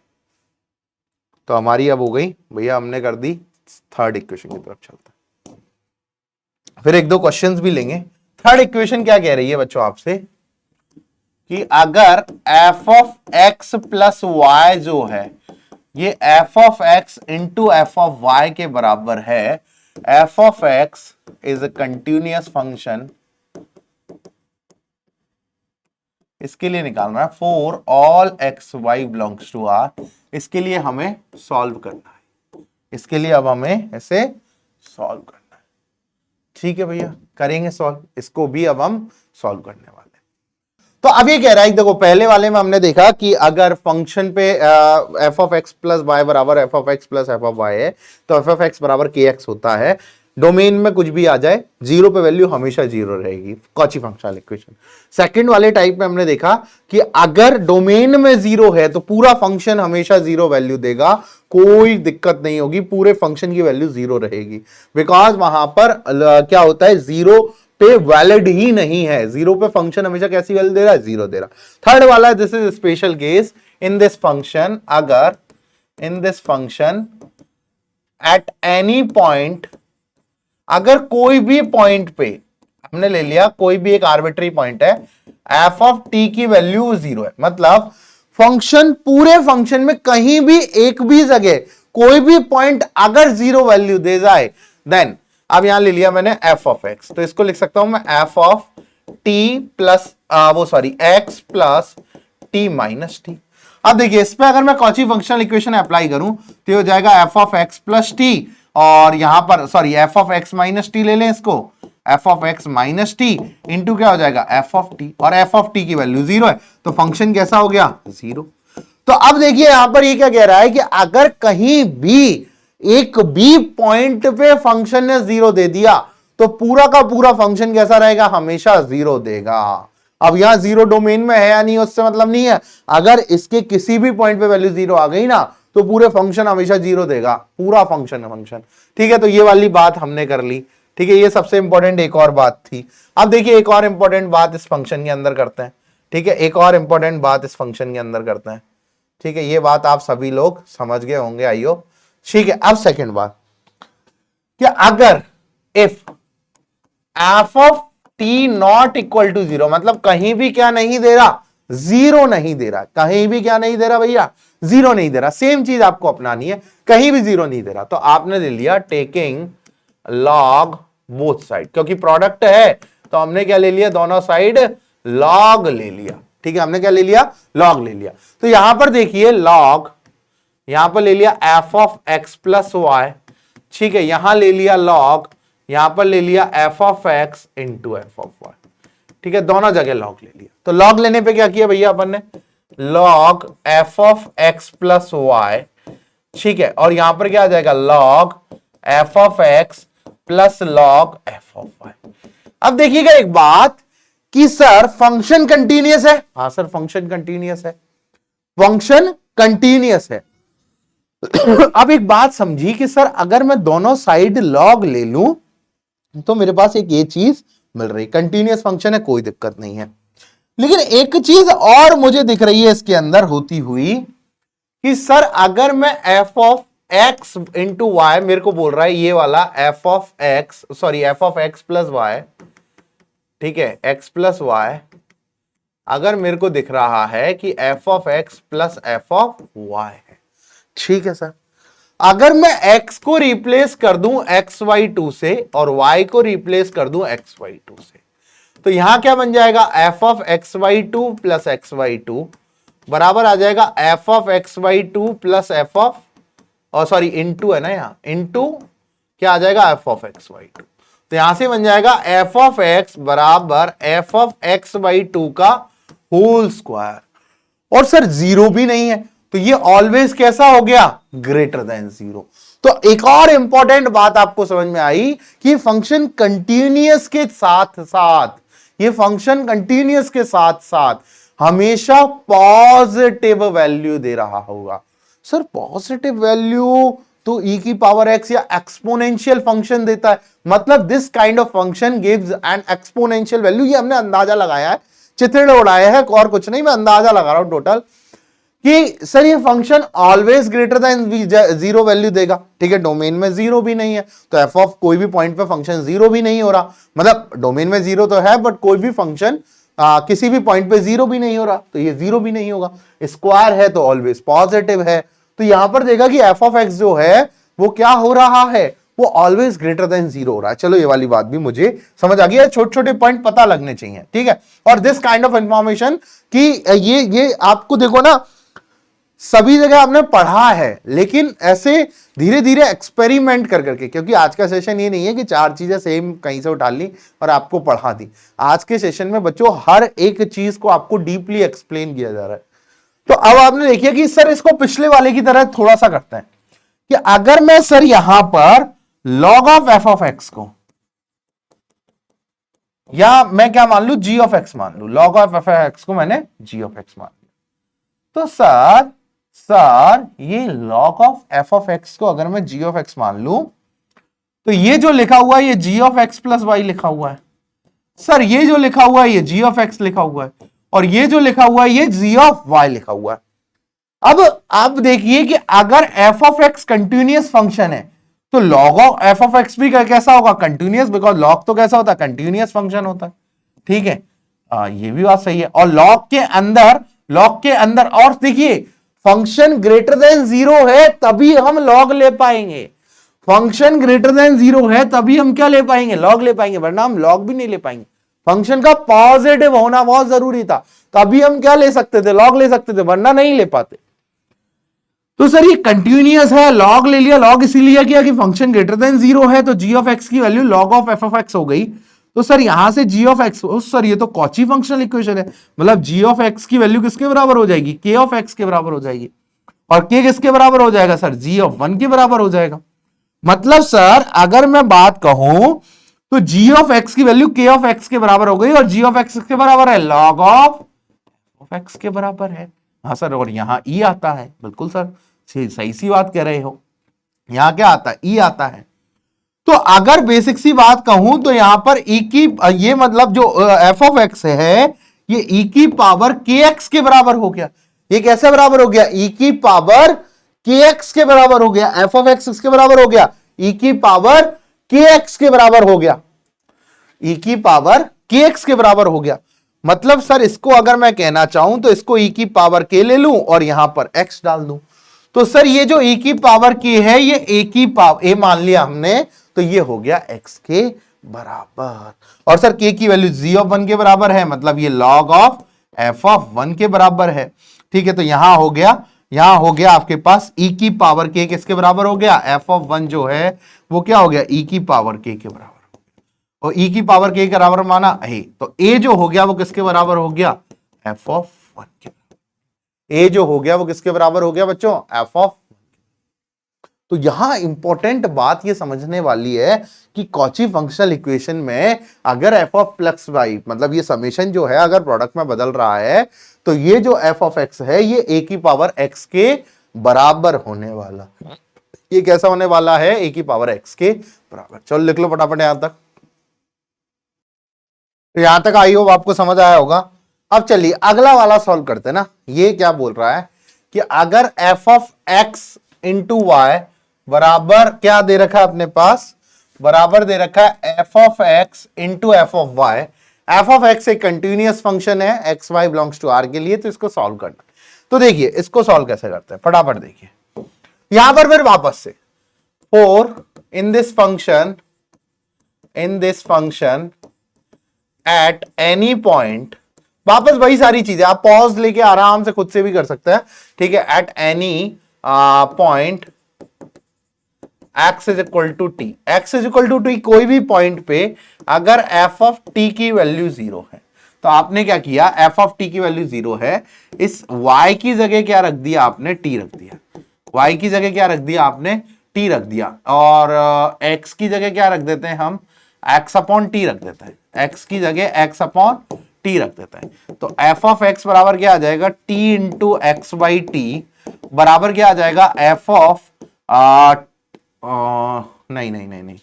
तो हमारी अब हो गई भैया, हमने कर दी थर्ड इक्वेशन की तरफ चलते हैं, फिर एक दो क्वेश्चंस भी लेंगे। थर्ड इक्वेशन क्या कह रही है बच्चों आपसे कि अगर f of x plus y जो है ये f of x into f of y के बराबर है, f of x is a continuous function, इसके लिए निकालना है for all x y belongs to r, इसके लिए हमें सॉल्व करना है, इसके लिए अब हमें ऐसे सॉल्व करना है, ठीक है भैया, करेंगे सॉल्व, इसको भी अब हम सॉल्व करने वाले। तो अब ये कह रहा है, देखो पहले वाले में हमने देखा कि अगर फंक्शन पे f of x plus y बराबर f of x plus f of y है, तो f ऑफ x बराबर kx होता है, डोमेन में कुछ भी आ जाए जीरो पे वैल्यू हमेशा जीरो रहेगी, कॉची फंक्शनल इक्वेशन। सेकंड वाले टाइप में हमने देखा कि अगर डोमेन में जीरो है तो पूरा फंक्शन हमेशा जीरो वैल्यू देगा, कोई दिक्कत नहीं होगी, पूरे फंक्शन की वैल्यू जीरो रहेगी, बिकॉज वहां पर क्या होता है, जीरो पे वैलिड ही नहीं है, जीरो पे फंक्शन हमेशा कैसी वैल्यू दे रहा है, जीरो दे रहा। थर्ड वाला, this is special case, in this function, अगर in this function at any point, अगर कोई भी पॉइंट पे हमने ले लिया, कोई भी एक आर्बिट्री पॉइंट है, एफ ऑफ टी की वैल्यू जीरो है, मतलब फंक्शन, पूरे फंक्शन में कहीं भी एक भी जगह कोई भी पॉइंट अगर जीरो वैल्यू दे जाए, देन अब यहां ले लिया मैंने f ऑफ x, तो इसको लिख सकता हूं मैं f of t plus x plus t minus T. अब देखिए इस पे अगर मैं कॉची फंक्शनल इक्वेशन अप्लाई करूं तो हो जाएगा f of x plus T, और यहां पर f of x minus T ले लें इसको, f of x minus T into क्या हो जाएगा f ऑफ t, और f ऑफ t की वैल्यू जीरो है, तो फंक्शन कैसा हो गया, जीरो। तो अब देखिए यहां पर ये क्या कह रहा है कि अगर कहीं भी एक भी पॉइंट पे फंक्शन ने जीरो दे दिया तो पूरा का पूरा फंक्शन कैसा रहेगा, हमेशा जीरो देगा। अब यहां जीरो डोमेन में है या नहीं उससे मतलब नहीं है, अगर इसके किसी भी पॉइंट पे वैल्यू जीरो आ गई ना तो पूरे फंक्शन हमेशा जीरो देगा, पूरा फंक्शन, ठीक है। तो ये वाली बात हमने कर ली, ठीक है। ये सबसे इंपॉर्टेंट एक और बात थी। अब देखिए एक और इंपॉर्टेंट बात इस फंक्शन के अंदर करते हैं, ठीक है, एक और इंपॉर्टेंट बात इस फंक्शन के अंदर करते हैं, ठीक है। ये बात आप सभी लोग समझ गए होंगे आइयो, ठीक है। अब सेकंड बात कि अगर if f of t not equal to zero, मतलब कहीं भी क्या नहीं दे रहा, जीरो नहीं दे रहा, कहीं भी क्या नहीं दे रहा भैया, जीरो नहीं दे रहा, सेम चीज आपको अपनानी है, कहीं भी जीरो नहीं दे रहा, तो आपने ले लिया टेकिंग लॉग बोथ साइड, क्योंकि प्रोडक्ट है तो हमने क्या ले लिया, दोनों साइड लॉग ले लिया, ठीक है। हमने क्या ले लिया, लॉग ले लिया। तो यहां पर देखिए लॉग, यहां पर ले लिया f of x plus y, ठीक है, यहां ले लिया लॉग, यहां पर ले लिया f of x into f of y, ठीक है, दोनों जगह लॉग ले लिया। तो लॉग लेने पे क्या किया भैया अपन ने, log f of x plus y, ठीक है, और यहां पर क्या आ जाएगा, log f of x plus log f of y. अब देखिएगा एक बात कि सर फंक्शन कंटीन्यूअस है, हाँ सर फंक्शन कंटीन्यूअस है, फंक्शन कंटीन्यूअस है। अब एक बात समझी कि सर अगर मैं दोनों साइड लॉग ले लूं तो मेरे पास एक ये चीज मिल रही, कंटीन्यूअस फंक्शन है, कोई दिक्कत नहीं है। लेकिन एक चीज और मुझे दिख रही है इसके अंदर होती हुई कि सर अगर मैं f of x into y मेरे को बोल रहा है ये वाला f of x, sorry f of x plus y, ठीक है, एक्स प्लस वाई, अगर मेरे को दिख रहा है कि f of x plus f of y है, ठीक है सर। अगर मैं x को रिप्लेस कर दूं xy2 से और y को रिप्लेस कर दूं xy2 से, तो यहां क्या बन जाएगा, f of xy2 plus xy2 बराबर आ जाएगा f of xy2 plus f of, और सॉरी इनटू है ना, यहां इनटू क्या आ जाएगा, f ऑफ xy2। तो यहां से बन जाएगा f ऑफ x बराबर f ऑफ xy2 का होल स्क्वायर। और सर जीरो भी नहीं है, तो ये ऑलवेज कैसा हो गया, ग्रेटर देन जीरो। तो एक और इंपॉर्टेंट बात आपको समझ में आई कि फंक्शन कंटिन्यूअस के साथ साथ, ये फंक्शन कंटिन्यूअस के साथ साथ हमेशा पॉजिटिव वैल्यू दे रहा होगा। सर पॉजिटिव वैल्यू तो e की पावर x या एक्सपोनेंशियल फंक्शन देता है, मतलब this kind of function gives an exponential value. ये हमने अंदाजा लगाया है, चित्र उड़ाया है, और कुछ नहीं, मैं अंदाजा लगा रहा हूं टोटल कि सर ये function always greater than zero value देगा, ठीक है। डोमेन में जीरो भी नहीं है, तो एफ ऑफ कोई भी पॉइंट पे फंक्शन जीरो भी नहीं हो रहा, मतलब डोमेन में जीरो तो है बट कोई भी फंक्शन किसी भी पॉइंट पे जीरो भी नहीं हो रहा, तो ये जीरो भी नहीं होगा। स्क्वायर है तो ऑलवेज पॉजिटिव है, तो यहां पर देखा कि एफ ऑफ एक्स जो है वो क्या हो रहा है, वो ऑलवेज ग्रेटर देन जीरो हो रहा है। चलो ये वाली बात भी मुझे समझ आ गई है, छोटे छोटे पॉइंट पता लगने चाहिए, ठीक है। और दिस काइंड ऑफ इंफॉर्मेशन कि ये आपको देखो ना, सभी जगह आपने पढ़ा है, लेकिन ऐसे धीरे धीरे एक्सपेरिमेंट कर करके, क्योंकि आज का सेशन ये नहीं है कि चार चीजें सेम कहीं से उठा ली और आपको पढ़ा दी। आज के सेशन में बच्चों हर एक चीज को आपको डीपली एक्सप्लेन किया जा रहा है। तो अब आपने देखिए कि सर इसको पिछले वाले की तरह थोड़ा सा करते हैं कि अगर मैं सर यहां पर log of f of x को, या मैं क्या मान लू, g ऑफ एक्स मान लू, log of f of x को मैंने g ऑफ एक्स मान लिया, तो सर ये log of f of x को अगर मैं g ऑफ एक्स मान लू, तो ये जो लिखा हुआ है ये g of x plus y लिखा हुआ है। सर ये जो लिखा हुआ है ये g ऑफ एक्स लिखा हुआ है, और ये जो लिखा हुआ है ये g ऑफ y लिखा हुआ है। अब आप देखिए कि अगर f of x continuous function है तो log of f of x भी कैसा होगा, कंटिन्यूअस, बिकॉज log तो कैसा होता है, कंटिन्यूअस फंक्शन होता है, ठीक है। ये भी बात सही है। और log के अंदर और देखिए फंक्शन ग्रेटर देन जीरो है तभी हम log ले पाएंगे, फंक्शन ग्रेटर देन जीरो है तभी हम क्या ले पाएंगे, log ले पाएंगे, वरना हम log भी नहीं ले पाएंगे। फंक्शन का पॉजिटिव होना बहुत जरूरी था, तभी हम क्या ले सकते थे, log ले सकते थे, वरना नहीं ले पाते। तो सर ये कंटिन्यूअस है, log ले लिया, log इसीलिए किया कि फंक्शन ग्रेटर देन जीरो है, तो g ऑफ एक्स की value log of f of x हो गई। तो सर यहां से g ऑफ एक्स, सर ये तो कॉची फंक्शनल इक्वेशन है, मतलब g ऑफ एक्स की वैल्यू किसके बराबर हो जाएगी, k ऑफ एक्स के बराबर हो जाएगी, और k किसके बराबर हो जाएगा सर, g ऑफ 1 के बराबर हो जाएगा। मतलब सर अगर मैं बात कहूं तो g ऑफ एक्स की वैल्यू k ऑफ एक्स के बराबर हो गई, और g ऑफ एक्स के बराबर है, log ऑफ एक्स के बराबर है। हाँ सर, और यहां e आता है, बिल्कुल सर सही सी बात कह रहे हो, यहां क्या आता है, e आता है। तो अगर बेसिक सी बात कहूं तो यहां पर e की, ये मतलब जो f ऑफ x है ये e की पावर kx के बराबर हो गया। ये कैसे बराबर हो गया, e की पावर kx के बराबर हो गया, f ऑफ x किसके बराबर हो गया, e की पावर kx के बराबर हो गया, e की पावर kx के बराबर हो गया। मतलब सर इसको अगर मैं कहना चाहूं तो इसको e की पावर k ले लूं और यहां पर x डाल दूं, तो सर ये जो e की पावर k है ये a की पावर a मान लिया हमने, तो ये हो गया x के बराबर। और सर k की वैल्यू g ऑफ 1 के बराबर है, मतलब ये log ऑफ f ऑफ 1 के बराबर है, ठीक है। तो यहां हो गया आपके पास e की पावर k किसके बराबर हो गया, f ऑफ 1 जो है वो क्या हो गया, e की पावर k के बराबर, और e की पावर k के बराबर माना a, तो a जो हो गया वो किसके बराबर हो गया, f ऑफ 1 के, a जो हो गया वो किसके बराबर हो गया बच्चों, f ऑफ। तो यहां इंपॉर्टेंट बात ये समझने वाली है कि कॉची फंक्शनल इक्वेशन में अगर f ऑफ प्लस वाई, मतलब ये समेशन जो है अगर प्रोडक्ट में बदल रहा है तो ये जो f ऑफ x है ये a की पावर x के बराबर होने वाला, ये कैसा होने वाला है, a की पावर x के बराबर। चलो लिख लो फटाफट यहां तक, तो यहां तक आई होप आपको समझ आया होगा। अब चलिए अगला वाला सॉल्व करते हैं ना। ये क्या बोल रहा है कि अगर f of x into y बराबर क्या दे रखा है अपने पास, बराबर दे रखा है f of x into f of y. F of x एक कंटिन्यूअस फंक्शन है x y belongs to R के लिए, तो इसको सॉल्व करना। तो देखिए इसको सॉल्व कैसे करते हैं, फटाफट देखिए। यहां पर फिर वापस से 4 इन this function at any point, वापस वही सारी चीजें आप पॉज लेके आराम से खुद से भी कर सकते हैं, ठीक है। At any point x is equal to t, x is equal to t, कोई भी पॉइंट पे अगर f ऑफ t की वैल्यू 0 है, तो आपने क्या किया, f ऑफ t की वैल्यू 0 है, इस y की जगह क्या रख दिया आपने, t रख दिया। y की जगह क्या रख दिया आपने, t रख दिया। और x की जगह क्या रख देते हैं हम, x अपॉन t रख देते हैं, x की जगह x अपॉन t रख देते हैं। तो f ऑफ x बराबर क्या आ जाएगा, t into x by T बराबर क्या आ जाएगा, f ऑफ नहीं नहीं नहीं नहीं,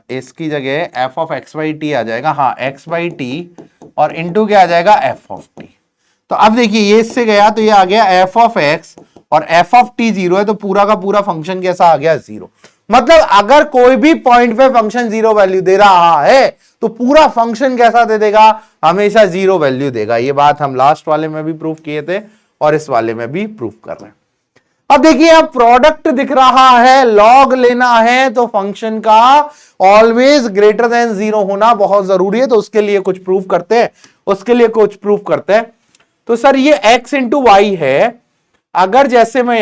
इसकी जगह f of x by t आ जाएगा, हाँ x बाई टी, और इंटू क्या आ जाएगा f ऑफ t। तो अब देखिए ये इससे गया तो ये आ गया f ऑफ x, और f ऑफ t 0 है, तो पूरा का पूरा फंक्शन कैसा आ गया, 0। मतलब अगर कोई भी पॉइंट पे फंक्शन 0 वैल्यू दे रहा है तो पूरा फंक्शन कैसा दे देगा, हमेशा 0 वैल्यू देगा। ये बात हम लास्ट वाले में भी प्रूफ किए थे और इस वाले में भी प्रूफ कर रहे हैं। अब देखिए अब प्रोडक्ट दिख रहा है, लॉग लेना है, तो फंक्शन का ऑलवेज ग्रेटर देन 0 होना बहुत जरूरी है। तो उसके लिए कुछ प्रूफ करते हैं, तो सर ये x इंटू वाई है, अगर जैसे मैं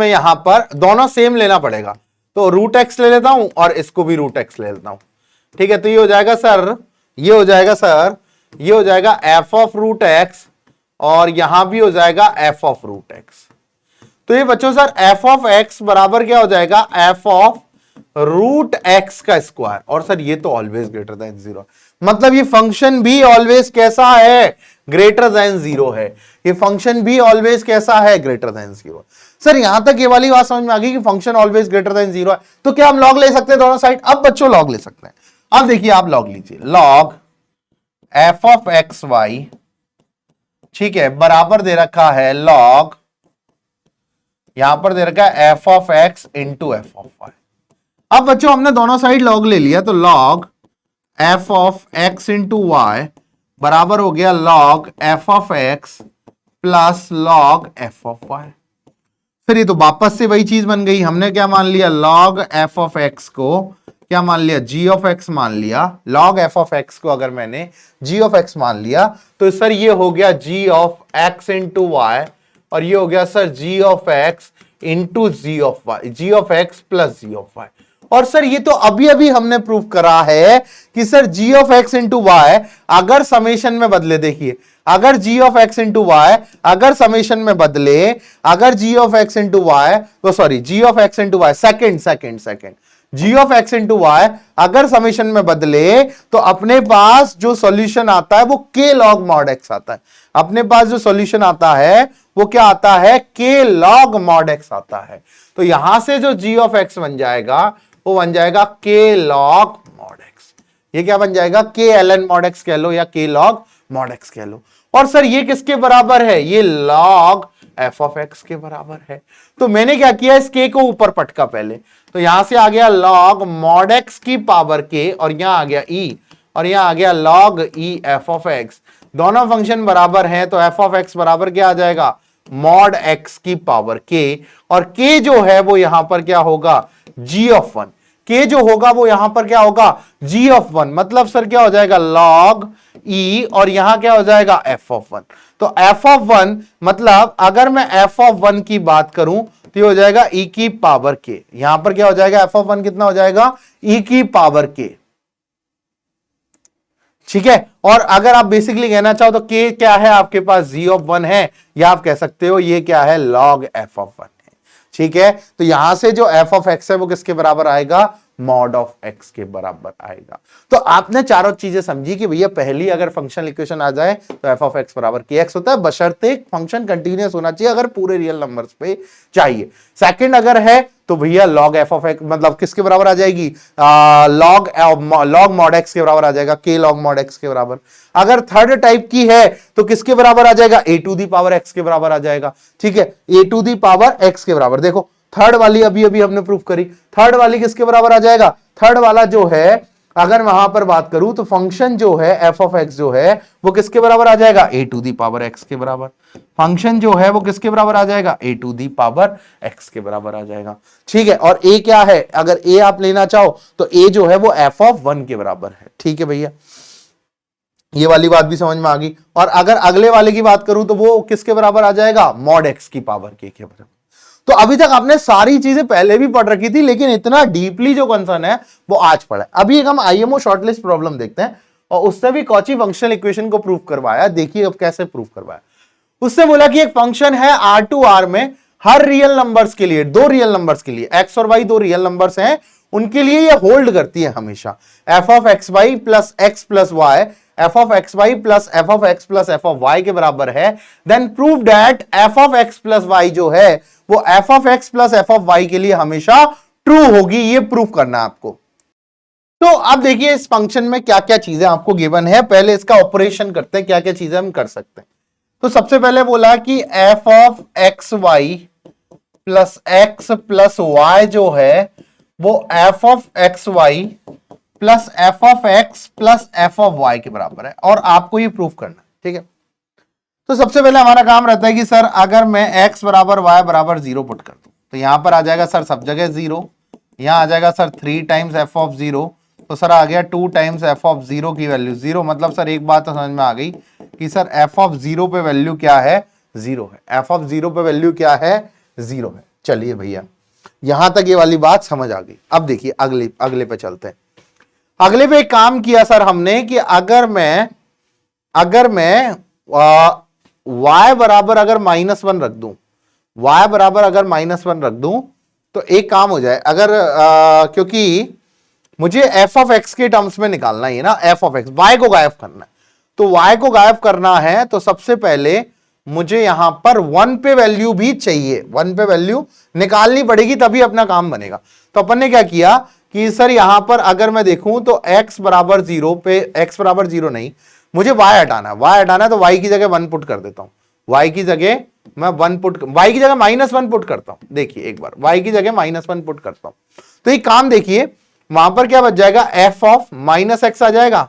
यहां पर दोनों सेम लेना पड़ेगा, तो रूट एक्स ले लेता हूं और इसको भी रूट एक्स ले लेता हूं, ठीक है। तो ये हो जाएगा सर, ये हो जाएगा एफ ऑफ रूट एक्स, और यहां भी हो जाएगा एफ ऑफ रूट एक्स। तो ये बच्चों सर एफ ऑफ एक्स बराबर क्या हो जाएगा, एफ ऑफ रूट एक्स का स्क्वायर। और सर ये तो ऑलवेज ग्रेटर देन 0, मतलब ये फंक्शन भी ऑलवेज कैसा है, ग्रेटर देन 0 है। ये फंक्शन भी ऑलवेज कैसा है, ग्रेटर देन 0। सर यहां तक ये वाली बात समझ में आ गई कि फंक्शन ऑलवेज ग्रेटर देन 0 है, तो क्या हम लॉग ले सकते हैं दोनों साइड। अब बच्चों लॉग ले सकते हैं। अब देखिए आप लॉग लीजिए, log f of x y, ठीक है, बराबर दे रखा है लॉग, यहां पर दे रखा है f of x into f of y. अब बच्चों हमने दोनों साइड लॉग ले लिया, तो log f of x into y बराबर हो गया log f of x plus log f of y. फिर ये तो वापस से वही चीज बन गई, हमने क्या मान लिया, लॉग एफ ऑफ एक्स को क्या मान लिया, जी ऑफ एक्स मान लिया। लॉग एफ ऑफ एक्स को अगर मैंने जी ऑफ एक्स मान लिया, तो सर ये हो गया g of x into y, और ये हो गया sir g of x into g of y, g of x plus g of y. और सर ये तो अभी अभी हमने प्रूव करा है कि sir g of x into y अगर समेशन में बदले, देखिए अगर g of x into y अगर समेशन में बदले, अगर g of x into y, तो sorry g of x into y, second g of x into y अगर समेशन में बदले, तो अपने पास जो सॉल्यूशन आता है वो के लॉग मॉड एक्स आता है। अपने पास जो सॉल्यूशन आता है वो क्या आता है, के लॉग मॉड एक्स आता है। तो यहां से जो जी ऑफ एक्स बन जाएगा वो बन जाएगा के लॉग मॉड एक्स। ये क्या बन जाएगा, के एल एन मॉड एक्स कह लो या के लॉग मॉड एक्स कह लो। और सर ये किसके बराबर है, ये लॉग एफ ऑफ एक्स के बराबर है। तो मैंने क्या किया, इस के को ऊपर पटका पहले, तो यहां से आ गया लॉग मॉड एक्स की पावर के, और यहां आ गया ई, और यहां आ गया log E F of x. दोनों फंक्शन बराबर हैं, तो एफ ऑफ एक्स बराबर क्या आ जाएगा, मॉड एक्स की पावर के, और के जो है वो यहां पर क्या होगा, जी ऑफ 1। के जो होगा वो यहां पर क्या होगा, जी ऑफ 1, मतलब सर क्या हो जाएगा लॉग ई, और यहां क्या हो जाएगा एफ ऑफ 1। तो एफ ऑफ 1 मतलब अगर मैं एफ ऑफ 1 की बात करूं तो ये हो जाएगा ई की पावर के, यहां पर क्या हो जाएगा, एफ ऑफ 1 कितना हो जाएगा, ई की पावर के, ठीक है। और अगर आप बेसिकली कहना चाहो तो के क्या है आपके पास, जी ऑफ 1 है, या आप कह सकते हो ये क्या है, लॉग एफ ऑफ 1 है, ठीक है। तो यहां से जो एफ ऑफ एक्स है वो किसके बराबर आएगा, मॉड ऑफ एक्स के बराबर आएगा। तो आपने चारों चीजें समझी कि भैया पहली अगर फंक्शनल इक्वेशन आ जाए तो एफ ऑफ एक्स बराबर के एक्स होता है, बशर्ते फंक्शन कंटिन्यूअस होना चाहिए अगर पूरे रियल नंबर्स पे चाहिए। सेकंड अगर है तो भैया लॉग एफ ऑफ एक्स मतलब किसके बराबर आ जाएगी, लॉग मॉड एक्स के बराबर आ जाएगा, के लॉग मॉड एक्स के बराबर। अगर थर्ड टाइप की है तो किसके बराबर आ जाएगा, ए टू दी पावर एक्स के बराबर आ जाएगा। ठीक है, ए टू दी पावर एक्स के बराबर। देखो थर्ड वाली अभी अभी हमने प्रूफ करी, थर्ड वाली किसके बराबर आ जाएगा, थर्ड वाला जो है अगर वहां पर बात करूं तो फंक्शन जो है एफ ऑफ एक्स जो है वो किसके बराबर आ जाएगा, ए टू दी पावर एक्स के बराबर। फंक्शन जो है वो किसके बराबर आ जाएगा, ए टू दी पावर एक्स के बराबर आ जाएगा। ठीक है, और ए क्या है, अगर ए आप लेना चाहो तो ए जो है वो एफ ऑफ वन के बराबर है। ठीक है भैया, ये वाली बात भी समझ में आ गई। और अगर अगले वाले की बात करूं तो वो किसके बराबर आ जाएगा, मॉड एक्स की पावर के बराबर। तो अभी तक आपने सारी चीजें पहले भी पढ़ रखी थी, लेकिन इतना डीपली जो कंसर्न है वो आज पढ़ा है। अभी एक हम आईएमओ शॉर्टलिस्ट प्रॉब्लम देखते हैं, और उससे भी कॉची फंक्शनल इक्वेशन को प्रूव करवाया। देखिए अब कैसे प्रूव करवाया। उससे बोला कि एक फंक्शन है आर टू आर में हर रियल नंबर्स के लिए, दो रियल नंबर्स के लिए, एक्स और वाई दो रियल नंबर्स हैं, उनके लिए ये होल्ड करती है हमेशा f of x y plus x plus y f of x y plus f of x plus f of y के बराबर है। Then prove that f of x plus y जो है वो f of x plus f of y के लिए हमेशा true होगी। ये प्रूव करना है आपको। तो अब देखिए इस फंक्शन में क्या क्या चीजें आपको गिवन है, पहले इसका ऑपरेशन करते हैं, क्या क्या चीजें हम कर सकते हैं। तो सबसे पहले बोला कि f of x y plus x plus y जो है वो f of x y plus f of x plus f of y के बराबर है, और आपको ये प्रूफ करना है। ठीक है, तो सबसे पहले हमारा काम रहता है कि सर अगर मैं x बराबर y बराबर 0 पुट कर दूं तो यहां पर आ जाएगा सर सब जगह 0, यहां आ जाएगा सर 3 टाइम्स एफ ऑफ 0, तो सर आ गया 2 टाइम्स एफ ऑफ 0 की वैल्यू 0। मतलब सर एक बात तो समझ में आ गई कि सर एफ ऑफ 0 पे वैल्यू क्या है, 0 है। एफ ऑफ 0 पे वैल्यू क्या है, 0 है। चलिए भैया यहां तक ये वाली बात समझ आ गई। अब देखिए अगले पे चलते हैं। अगले पे एक काम किया सर हमने कि अगर मैं y बराबर अगर -1 रख दूं, y बराबर अगर -1 रख दूं तो एक काम हो जाए। अगर क्योंकि मुझे f ऑफ x के टर्म्स में निकालना ही है ना, f ऑफ x, y को गायब करना है। तो y को गायब करना है तो सबसे पहले मुझे यहां पर 1 पे वैल्यू भी चाहिए, 1 पे वैल्यू निकालनी पड़ेगी तभी अपना काम बनेगा। तो अपन ने क्या किया कि सर यहां पर अगर मैं देखूं तो x बराबर 0 पे, x बराबर 0 नहीं, मुझे y हटाना है, तो y की जगह 1 पुट कर देता हूं। y की जगह मैं 1 पुट, y की जगह -1 पुट करता हूं। देखिए एक बार y की जगह -1 पुट करता हूं तो एक काम देखिए वहां पर क्या बच जाएगा, f ऑफ -x आ जाएगा,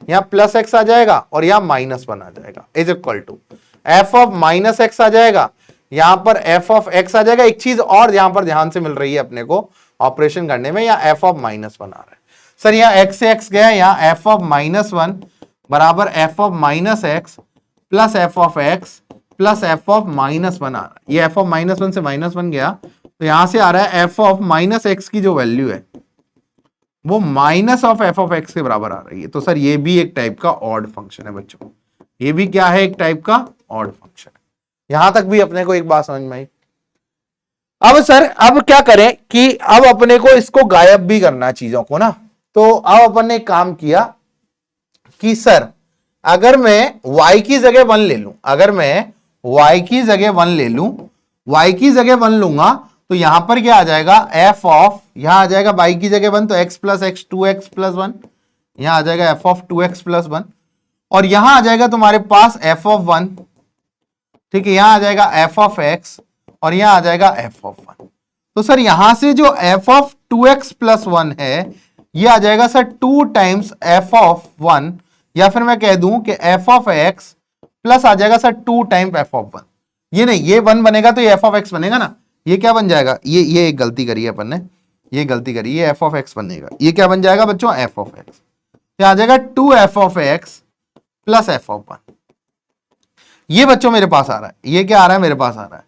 यहां प्लस x आ जाएगा और यहां -1 आ जाएगा, is equal to f of -x आ जाएगा, यहां पर f ऑफ x आ जाएगा। एक चीज और यहां पर ध्यान से मिल रही है अपने को ऑपरेशन करने में, यहां f ऑफ -1 आ रहा है। सर यहां x से x गया, यहां f ऑफ -1 बराबर f of -x plus f of x plus f of -1 आ रहा है। ये f ऑफ -1 से -1 गया तो यहां से आ रहा है f ऑफ -x की जो वैल्यू है वो minus of f of x के बराबर आ रही है। तो सर ये भी एक टाइप का ऑड फंक्शन है बच्चों, ये भी क्या है, एक टाइप का ऑड फंक्शन है। यहां तक भी अपने को एक बात समझ में आई। अब सर अब क्या करें कि अब अपने को इसको गायब भी करना है चीजों को ना। तो अब अपन ने एक काम किया कि सर अगर मैं y की जगह 1 ले लूं, अगर मैं y की जगह 1 ले लूं, y की जगह 1 लूंगा तो यहां पर क्या आ जाएगा, f ऑफ, यहां आ जाएगा y की जगह 1 तो x plus x 2x plus 1, यहां आ जाएगा f ऑफ 2x प्लस 1, और यहां आ जाएगा तुम्हारे पास f ऑफ 1। ठीक है, यहां आ जाएगा f ऑफ x और यहां आ जाएगा f ऑफ 1। तो सर यहां से जो f ऑफ 2x प्लस 1 है ये आ जाएगा सर 2 टाइम्स f ऑफ 1, या फिर मैं कह दूं कि f ऑफ x प्लस आ जाएगा सर 2 टाइम f ऑफ 1। ये नहीं, ये 1 बनेगा तो ये f ऑफ x बनेगा ना, ये क्या बन जाएगा, ये एक गलती करी है अपन ने, ये गलती करी, ये f ऑफ x बनेगा, ये क्या बन जाएगा बच्चों, f ऑफ x। ये आ जाएगा 2f of x plus f of 1। ये बच्चों मेरे पास आ रहा है, ये क्या आ रहा है मेरे पास आ रहा है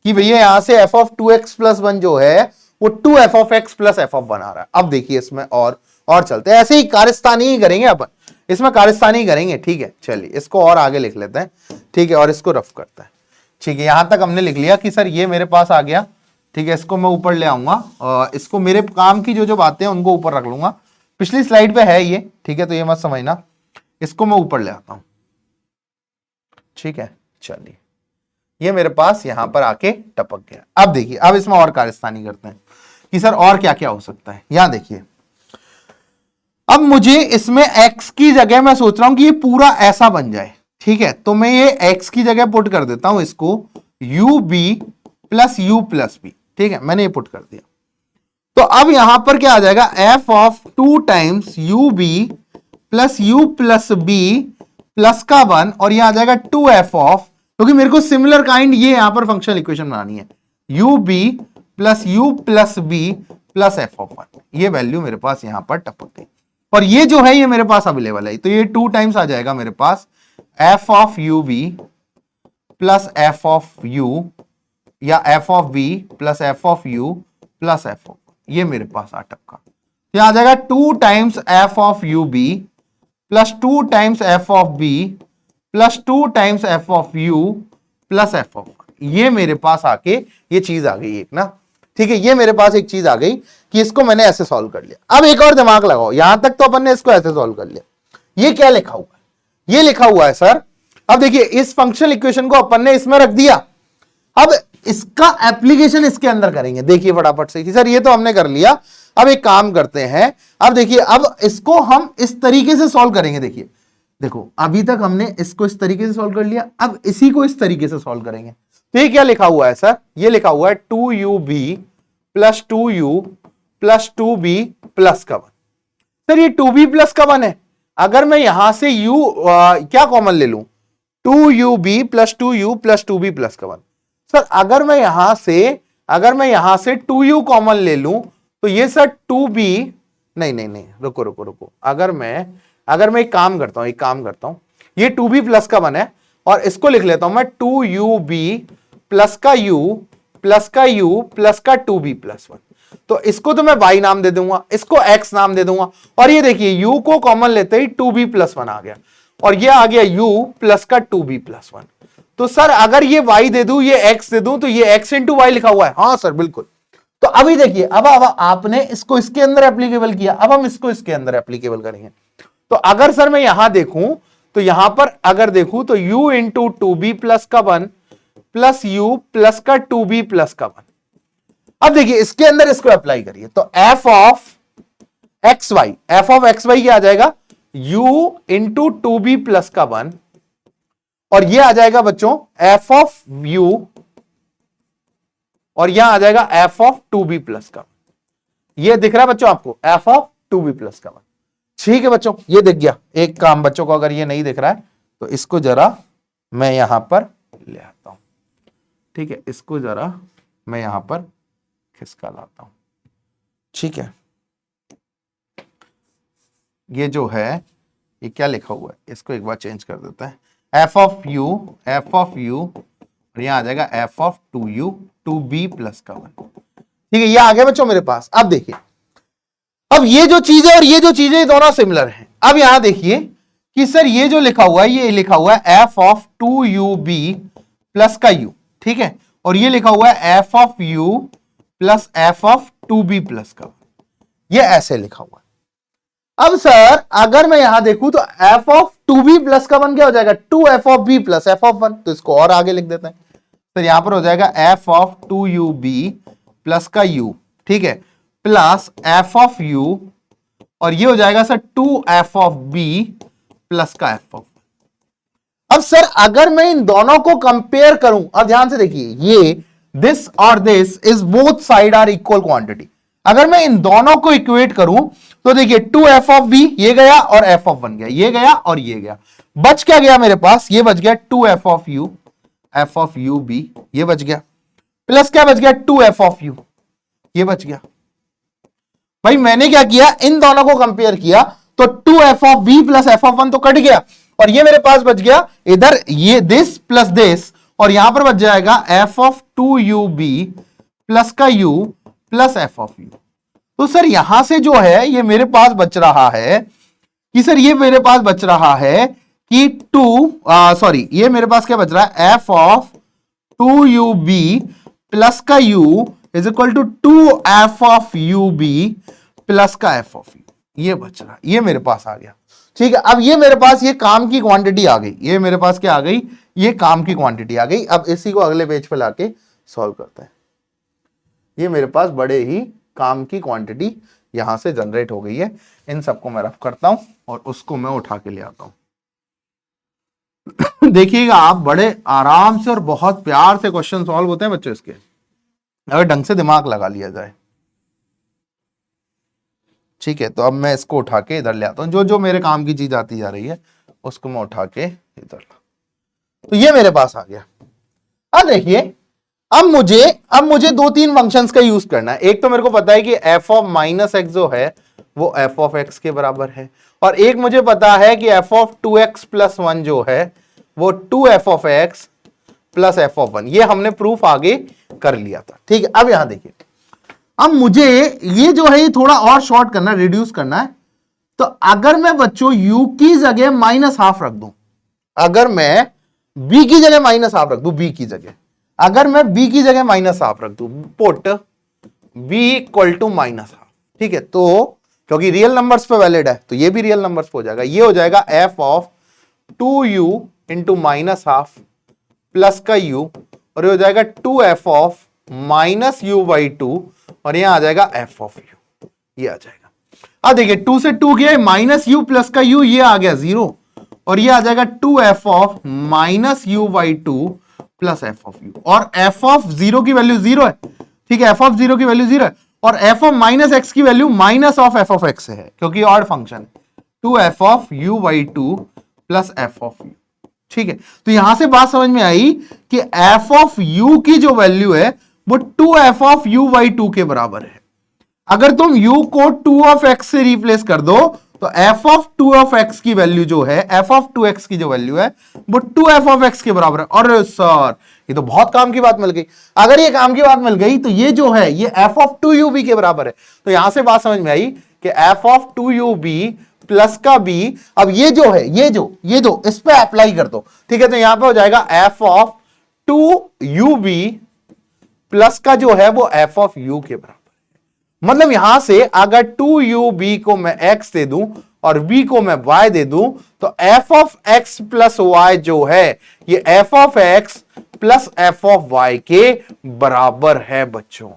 कि भैया यहां से f ऑफ 2x प्लस 1 जो है वो 2f of x plus f of 1 आ रहा है। अब देखिए इसमें और चलते हैं, ऐसे ही कारस्तानी ही करेंगे अपन, इसमें कारस्तानी करेंगे। ठीक है, चलिए इसको और आगे लिख लेते हैं। ठीक है, और इसको रफ करते हैं। ठीक है, यहां तक हमने लिख लिया कि सर ये मेरे पास आ गया ठीक है, इसको मैं ऊपर ले आऊंगा, इसको मेरे काम की जो जो बातें हैं उनको ऊपर रख लूंगा। पिछली स्लाइड पे है ये, ठीक है, तो ये मत समझना, इसको मैं ऊपर ले आता हूं, ठीक है। चलिए, ये मेरे पास यहां पर आके टपक गया। अब देखिए, अब इसमें और कारस्तानी करते हैं कि सर और क्या क्या हो सकता है। यहां देखिए, अब मुझे इसमें x की जगह मैं सोच रहा हूं कि ये पूरा ऐसा बन जाए, ठीक है, तो मैं ये x की जगह पुट कर देता हूं इसको ub plus u plus b, ठीक है, मैंने ये पुट कर दिया। तो अब यहां पर क्या आ जाएगा, f of 2 times ub plus u plus b plus का 1, और यह आ जाएगा 2f ऑफ, क्योंकि मेरे को सिमिलर काइंड ये यहां पर फंक्शनल इक्वेशन बनानी है, ub plus u plus b plus f of 1। ये वैल्यू मेरे पास यहां पर टपक गई, और ये जो है ये मेरे पास अवेलेबल है, तो ये 2 टाइम्स आ जाएगा मेरे पास f of ub plus f of u, या f of b plus f of u plus f of, ये मेरे पास आ टपका। ये आ जाएगा 2 times f of ub plus 2 times f of b plus 2 times f of u plus f of, ये मेरे पास आके ये चीज आ गई एक ना, ठीक है, ये मेरे पास एक चीज आ गई कि इसको मैंने ऐसे सॉल्व कर लिया। अब एक और दिमाग लगाओ, यहां तक तो अपन ने इसको ऐसे सॉल्व कर लिया, ये क्या लिखा हुआ है, ये लिखा हुआ है सर, अब देखिए इस फंक्शनल इक्वेशन को अपन ने इसमें रख दिया, अब इसका एप्लीकेशन इसके अंदर करेंगे। देखिए फटाफट से, सर ये तो हमने कर लिया, अब एक काम करते हैं, अब देखिए अब इसको हम इस तरीके से सॉल्व करेंगे। देखिए देखो, अभी तक हमने इसको इस तरीके से सॉल्व कर लिया, अब इसी को इस तरीके से सॉल्व करेंगे। तो ये क्या लिखा हुआ है सर, ये लिखा हुआ है 2ub plus 2u plus 2b plus का 1। सर ये 2b प्लस का 1 है, अगर मैं यहां से u क्या कॉमन ले लूं, 2ub plus 2u plus 2b plus का 1। सर अगर मैं यहां से 2u कॉमन ले लूं तो ये सर 2b, नहीं रुको रुको रुको, अगर मैं एक काम करता हूं, ये 2b प्लस का 1 है, और इसको लिख लेता हूं मैं 2ub प्लस का u प्लस का u प्लस का 2b प्लस 1। तो इसको तो मैं y नाम दे दूंगा, इसको x नाम दे दूंगा, और ये देखिए u को कॉमन लेते ही 2b प्लस 1 आ गया, और ये आ गया u प्लस का 2b प्लस 1। तो सर अगर ये y दे दूं, ये x दे दूं, तो ये x इंटू वाई लिखा हुआ है, हाँ सर बिल्कुल। तो अभी देखिए, अब आपने इसको इसके अंदर एप्लीकेबल किया, अब हम इसको इसके अंदर एप्लीकेबल करेंगे। तो अगर सर मैं यहां देखूं, तो यहां पर अगर देखूं तो u इंटू 2b प्लस का 1 प्लस u प्लस का 2b प्लस का 1। अब देखिए इसके अंदर इसको अप्लाई करिए, तो f ऑफ एक्स वाई क्या आ जाएगा, u इंटू 2b प्लस का 1, और ये आ जाएगा बच्चों f ऑफ u, और यहां आ जाएगा f ऑफ 2b प्लस का 1। ये दिख रहा है बच्चों आपको, f ऑफ 2b प्लस का 1, ठीक है बच्चों, ये दिख गया। एक काम बच्चों को, अगर ये नहीं दिख रहा है तो इसको जरा मैं यहां पर ले आता हूं, ठीक है, इसको जरा मैं यहां पर खिसका लाता हूं, ठीक है। ये जो है ये क्या लिखा हुआ है, इसको एक बार चेंज कर देता है, f ऑफ u, और यहां आ जाएगा f of 2u 2b plus का 1, ठीक है, ये आ गया बच्चों मेरे पास। अब देखिए, अब ये जो चीजें और ये जो चीजें दोनों सिमिलर हैं। अब यहां देखिए कि सर ये जो लिखा हुआ है, ये लिखा हुआ है f ऑफ 2ub प्लस का u, ठीक है, और ये लिखा हुआ है f of u plus f of 2b plus का 1, ये ऐसे लिखा हुआ है। अब सर अगर मैं यहां देखूं तो f ऑफ 2b प्लस का 1 क्या हो जाएगा, 2f of b plus f of 1, तो इसको और आगे लिख देते हैं। तो यहां पर हो जाएगा f ऑफ 2ub प्लस का u, ठीक है, प्लस f ऑफ u, और ये हो जाएगा sir 2f of b plus का f ऑफ। अब सर अगर मैं इन दोनों को कंपेयर करूं, अब ध्यान से देखिए, ये दिस और this is both side are equal quantity. अगर मैं इन दोनों को इक्वेट करूं तो देखिए 2f ऑफ b ये गया और f ऑफ 1 गया, ये गया और ये गया, बच क्या गया मेरे पास, ये बच गया 2f of u, f of u b, ये बच गया, प्लस क्या बच गया 2f ऑफ u, ये बच गया। भाई मैंने क्या किया, इन दोनों को कंपेयर किया, तो 2f of b plus f of 1 तो कट गया, और ये मेरे पास बच गया इधर ये दिस प्लस दिस, और यहां पर बच जाएगा f ऑफ 2ub प्लस का u plus f of u। तो सर यहां से जो है ये मेरे पास बच रहा है कि सर ये मेरे पास बच रहा है कि ये मेरे पास क्या बच रहा है, f ऑफ 2ub प्लस का u is equal to 2f of u b plus का f ऑफ u, ये बच रहा, ये मेरे पास आ गया। ठीक है, अब ये मेरे पास ये काम की क्वांटिटी आ गई, ये मेरे पास क्या आ गई, ये काम की क्वांटिटी आ गई। अब इसी को अगले पेज पे लाके सॉल्व करते हैं। ये मेरे पास बड़े ही काम की क्वांटिटी यहां से जनरेट हो गई है। इन सबको मैं रफ करता हूं और उसको मैं उठा के ले आता हूं। देखिएगा आप, बड़े आराम से और बहुत प्यार से क्वेश्चन सॉल्व होते हैं बच्चों इसके, अगर ढंग से दिमाग लगा लिया जाए। ठीक है, तो अब मैं इसको उठा के इधर ले आता हूं, जो जो मेरे काम की चीज आती जा रही है उसको मैं उठा के इधर ला। तो ये मेरे पास आ गया। अब देखिए, अब मुझे दो तीन फंक्शंस का यूज करना है। एक तो मेरे को पता है कि f ऑफ माइनस एक्स जो है वो f ऑफ x के बराबर है, और एक मुझे पता है कि f ऑफ 2x प्लस 1 जो है वो 2f of x plus f of 1। ये हमने प्रूफ आगे कर लिया था। ठीक है, अब यहां देखिए, अब मुझे ये जो है ये थोड़ा और शॉर्ट करना, रिड्यूस करना है। तो अगर मैं बच्चों u की जगह माइनस हाफ रख दूं, अगर मैं b की जगह माइनस हाफ रख दूं, b की जगह अगर मैं b की जगह माइनस हाफ रख दूं, put b equal to minus half. ठीक है, तो क्योंकि रियल नंबर्स पे वैलिड है तो ये भी रियल नंबर्स पे हो जाएगा। ये हो जाएगा f of 2u into minus half plus का u, और ये हो जाएगा 2f of minus u by 2, और यहां आ जाएगा f ऑफ u, ये आ जाएगा। अब देखिए 2 से 2 गया, माइनस u प्लस का u, ये आ गया 0, और ये आ जाएगा 2f of minus u by 2 plus f of u, और f ऑफ 0 की वैल्यू 0 है। ठीक है, f ऑफ 0 की वैल्यू 0 है, और f ऑफ माइनस x की value minus of f of x है, क्योंकि ऑड फंक्शन है। 2f of u by 2 plus f of u। ठीक है, तो यहां से बात समझ में आई कि f ऑफ u की जो वैल्यू है वो 2f ऑफ u बाई 2 के बराबर है। अगर तुम u को 2 ऑफ x से रिप्लेस कर दो तो f ऑफ 2 ऑफ x की वैल्यू जो है, f ऑफ 2x की जो वैल्यू है वो 2f ऑफ x के बराबर है। और सर ये तो बहुत काम की बात मिल गई। अगर ये काम की बात मिल गई तो ये जो है ये f ऑफ 2ub के बराबर है। तो यहां से बात समझ में आई कि f ऑफ 2ub प्लस का b, अब ये जो है ये जो इस पे अप्लाई कर दो। ठीक है, तो यहां पे हो जाएगा f ऑफ 2ub प्लस का जो है वो f ऑफ u के बराबर। मतलब यहां से अगर 2ub को मैं x दे दूं और b को मैं y दे दूं तो f of x plus y जो है ये f of x plus f of y के बराबर है बच्चों।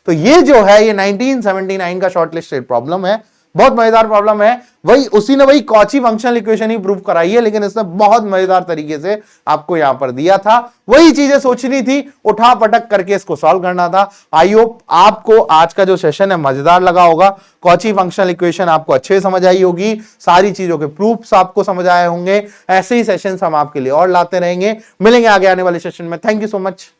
तो ये जो है ये 1979 का शॉर्टलिस्टेड प्रॉब्लम है, बहुत मजेदार प्रॉब्लम है। वही उसी ने वही कॉची फंक्शनल इक्वेशन ही प्रूव कराई है, लेकिन इसने बहुत मजेदार तरीके से आपको यहां पर दिया था। वही चीजें सोचनी थी, उठा पटक करके इसको सॉल्व करना था। आई होप आपको आज का जो सेशन है मजेदार लगा होगा। कॉची फंक्शनल इक्वेशन आपको अच्छे समझ आई होगी, सारी चीजों के प्रूफ्स आपको समझ आए होंगे। ऐसे ही सेशंस हम आपके लिए और लाते रहेंगे। मिलेंगे आगे आने वाले सेशन में। Thank you so much.